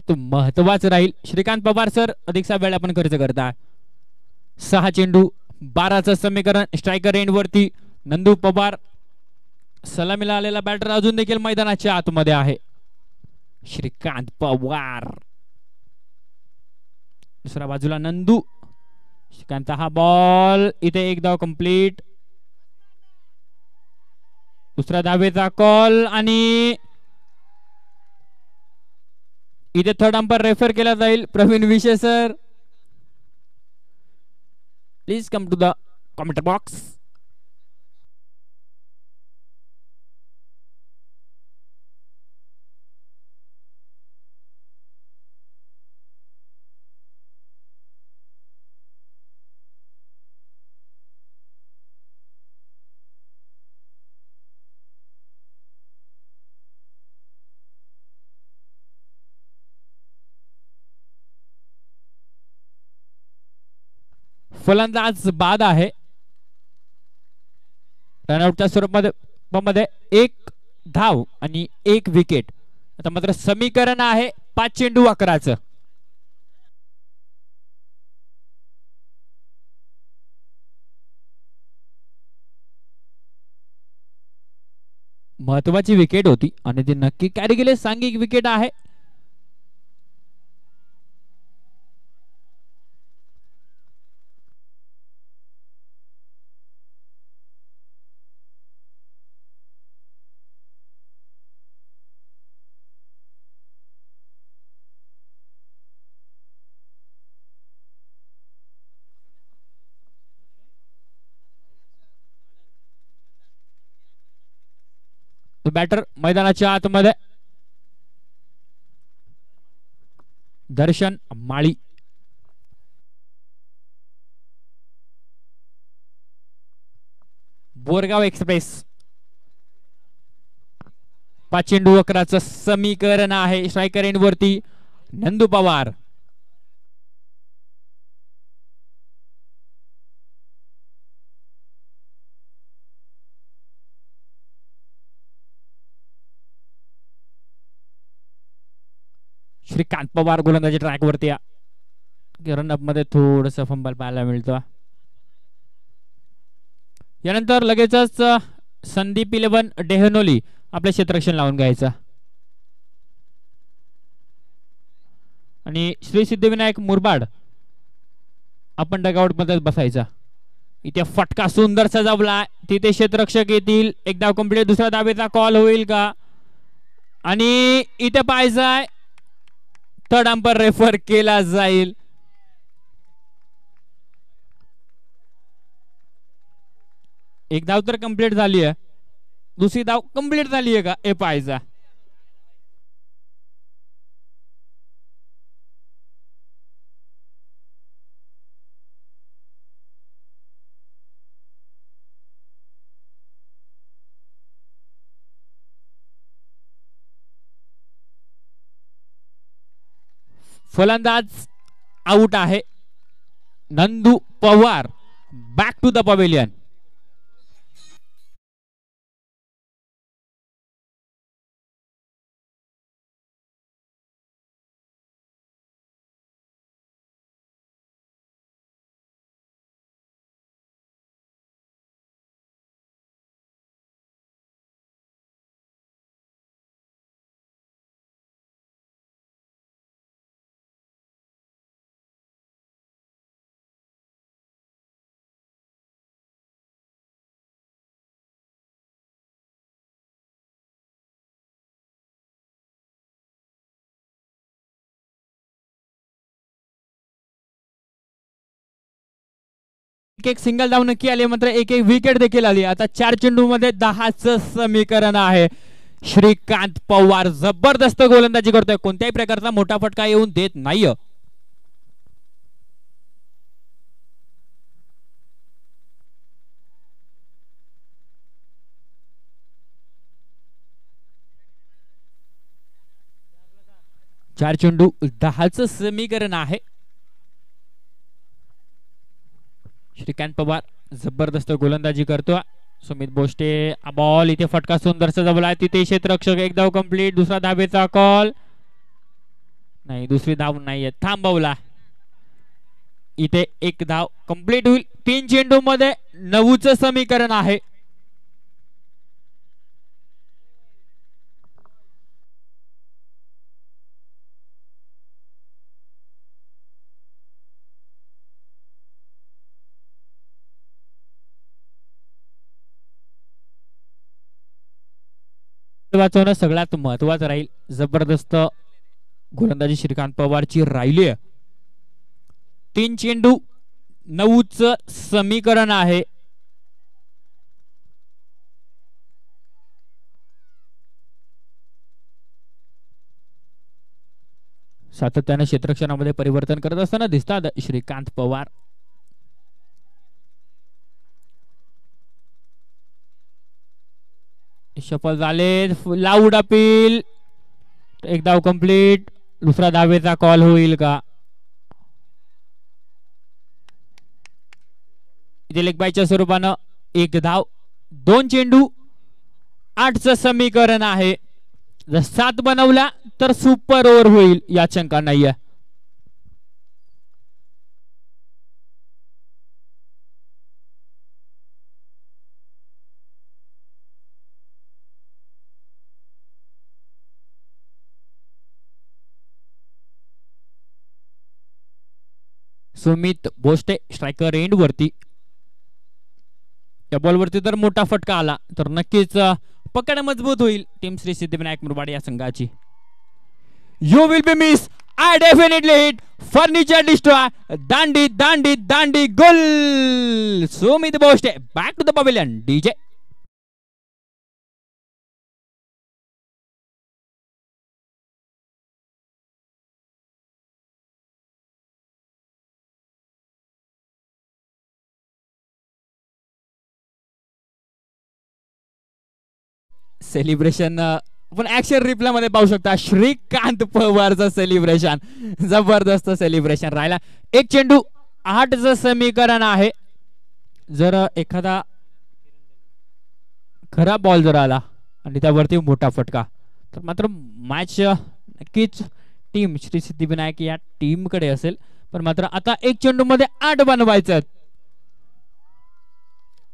महत्वाचं राहील. श्रीकांत पवार सर अधिकचा वेळ आपण खर्च करता. 6 चेंडू 12चं समीकरण. स्ट्रायकर एंड वरती नंदू पवार. सलामीला आलेला बॅटर अजून देखील मैदानाच्या आतमध्ये आहे. श्रीकांत पवार दुसऱ्या बाजूला नंदू. श्रीकांत हा बॉल इथे एक धाव कंप्लीट. दुसऱ्या धावेचा कॉल आणि इथे थर्ड अंपायर रेफर केला जाईल. Praveen Vishe sir please come to the comment box. फलंदाज बाद आहे. रनआउटच्या स्वरूपामध्ये 1 धाव आणि 1 विकेट. आता मात्र समीकरण आहे 5 चेंडू 11चं. महत्वाची विकेट होती आणि ती नक्की कॅरी केले. सांघिक विकेट आहे. बॅटर मैदानाच्या आतमध्ये दर्शन माळी. बोरगाव एक्सप्रेस. 5 चेंडू 11चं समीकरण आहे. स्ट्रायकर एंड वरती नंदू पवार. श्रीकांत पवार गोलंदाजी ट्रॅक वरती. रनअप मध्ये थोडस फंबल पाहायला मिळतो. यानंतर लगेचच संदीप 11 डेहनोली आपले क्षेत्ररक्षण लावून घ्यायचं आणि श्री सिद्धिविनायक मुरबाड आपण डगआउट मध्ये बसायचा. इथे फटका सुंदर सजवला. तिथे क्षेत्ररक्षक येतील. एक धाव कंप्लीट. दुसऱ्या धावेचा कॉल होईल का आणि इथे पाहायचंय थर्ड अंपायर रेफर केला जाईल. एक धाव तर कंप्लीट झाली आहे. दुसरी धाव कंप्लीट झाली आहे का हे पाहायचा. फलंदाज आउट आहे. Nandu Pawar back to the pavilion. एक सिंगल धाव नक्की आली, मात्र एक विकेट देखील आली. आता 4 चेंडू मध्ये 10चं समीकरण आहे. श्रीकांत पवार जबरदस्त गोलंदाजी करतोय, कोणत्याही प्रकारचा मोठा फटका येऊन देत नाही. चार चेंडू 10चं समीकरण आहे. श्रीकांत पवार जबरदस्त गोलंदाजी करतो. सुमित बोष्टे बॉल इथे फटका सुंदरसा जवळ आहे, तिथे क्षेत्ररक्षक. एक धाव कंप्लीट. दुसरा धावेचा कॉल नाही, दुसरी धाव नाहीये, थांबवला. इथे एक धाव कंप्लीट होईल. 3 चेंडू मध्ये 9चं समीकरण आहे. वाचवणं सगळ्यात महत्वाचं राहील. जबरदस्त गोलंदाजी श्रीकांत पवारची राहिली आहे. 3 चेंडू 9चं समीकरण आहे. सातत्याने क्षेत्ररक्षणामध्ये परिवर्तन करत असताना दिसतात श्रीकांत पवार. सफल झाले. Loud appeal. एक धाव कंप्लीट. दुसरा धावेचा कॉल होईल का? इथे लेग बायच्या स्वरूपानं एक धाव. 2 चेंडू 8चं समीकरण आहे. जर 7 बनवला तर सुपर ओव्हर होईल, या शंका नाहीये. सुमित बोष्टे स्ट्रायकर एंड वरती. या बॉल वरती जर मोठा फटका आला तर नक्कीच पकड मजबूत होईल टीम श्री सिद्धिविनायक मुरबाड या संघाची. You will be miss. I definitely hit. Furniture destroy. दांडी दांडी दांडी गोल. Sumit Boshte back to the pavilion. DJ celebration पण ऍक्शन रिप्ले मध्ये पाहू शकता. श्रीकांत पवारचं सेलिब्रेशन, जबरदस्त सेलिब्रेशन राहिला. 1 चेंडू 8चं समीकरण आहे. जर एखादा खराब बॉल जर आला आणि त्यावरती मोठा फटका तर मात्र मॅच नक्कीच टीम श्री सिद्धिविनायक या टीम कडे असेल. पण मात्र आता 1 चेंडू मध्ये 8 बनवायचं.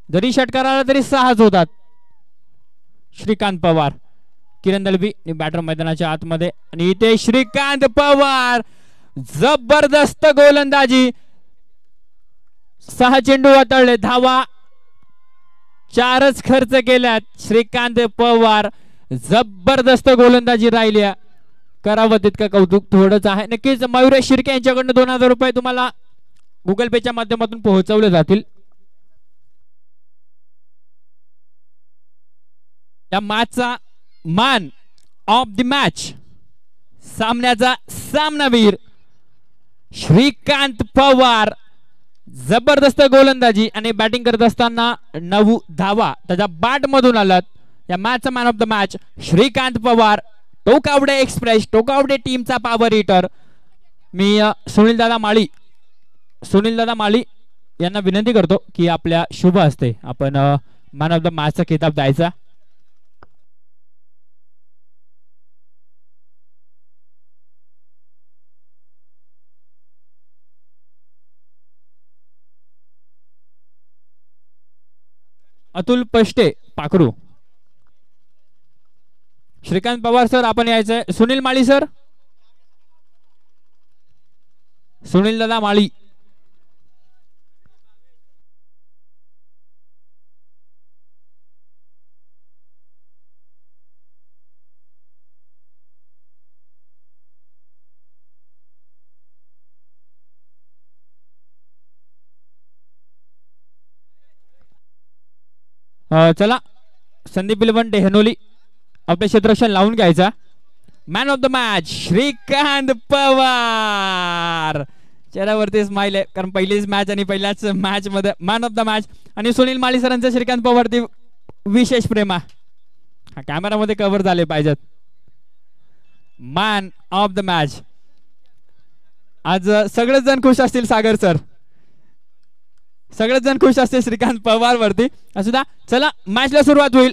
जरी षटकार आला तरी 6च होतात. श्रीकांत पवार. किरण दलबी बॅटर मैदानाच्या आतमध्ये आणि इथे श्रीकांत पवार जबरदस्त गोलंदाजी. 6 चेंडू हाताळले, धावा 4च खर्च केल्यात. श्रीकांत पवार जबरदस्त गोलंदाजी राहिली. करावं तितकं कौतुक थोडंच आहे. नक्कीच मयुरेश शिर्के यांच्याकडून 2000 रुपये तुम्हाला गुगल पेच्या माध्यमातून पोहोचवले जातील. या मॅचचा मान ऑफ द मॅच सामन्याचा सामनावीर श्रीकांत पवार. जबरदस्त गोलंदाजी आणि बॅटिंग करत असताना 9 धावा त्याच्या बॅट मधून आलात. या मॅचचा man of the match Shrikant Pawar. Tokawade express, Tokawade टीमचा पॉवर हिटर. मी सुनील दादा माळी यांना विनंती करतो की आपल्या शुभ हस्ते आपण मॅन ऑफ द मॅचचा किताब द्यायचा. अतुल पष्टे पाखरू. श्रीकांत पवार सर आपण यायचंय. सुनील माळी सर. सुनील दादा माळी. चला संदीप विलवंट हेनोली आपले क्षेत्ररक्षण लावून घ्यायचा. Man of the match Shrikant Pawar. चेहऱ्यावरती स्माइल आहे कारण पहिलीच मॅच आणि पहिल्याच मॅच मध्ये मॅन ऑफ द मॅच. आणि सुनील माळी सरांचं श्रीकांत पवारती विशेष प्रेम आहे. कॅमेरामध्ये कव्हर झाले पाहिजेत. Man of the match. आज सगळेच जण खुश असतील सागर सर. सगळेच जण खुश असतील श्रीकांत पवार वरती. असुद्या चला मॅचला सुरुवात होईल.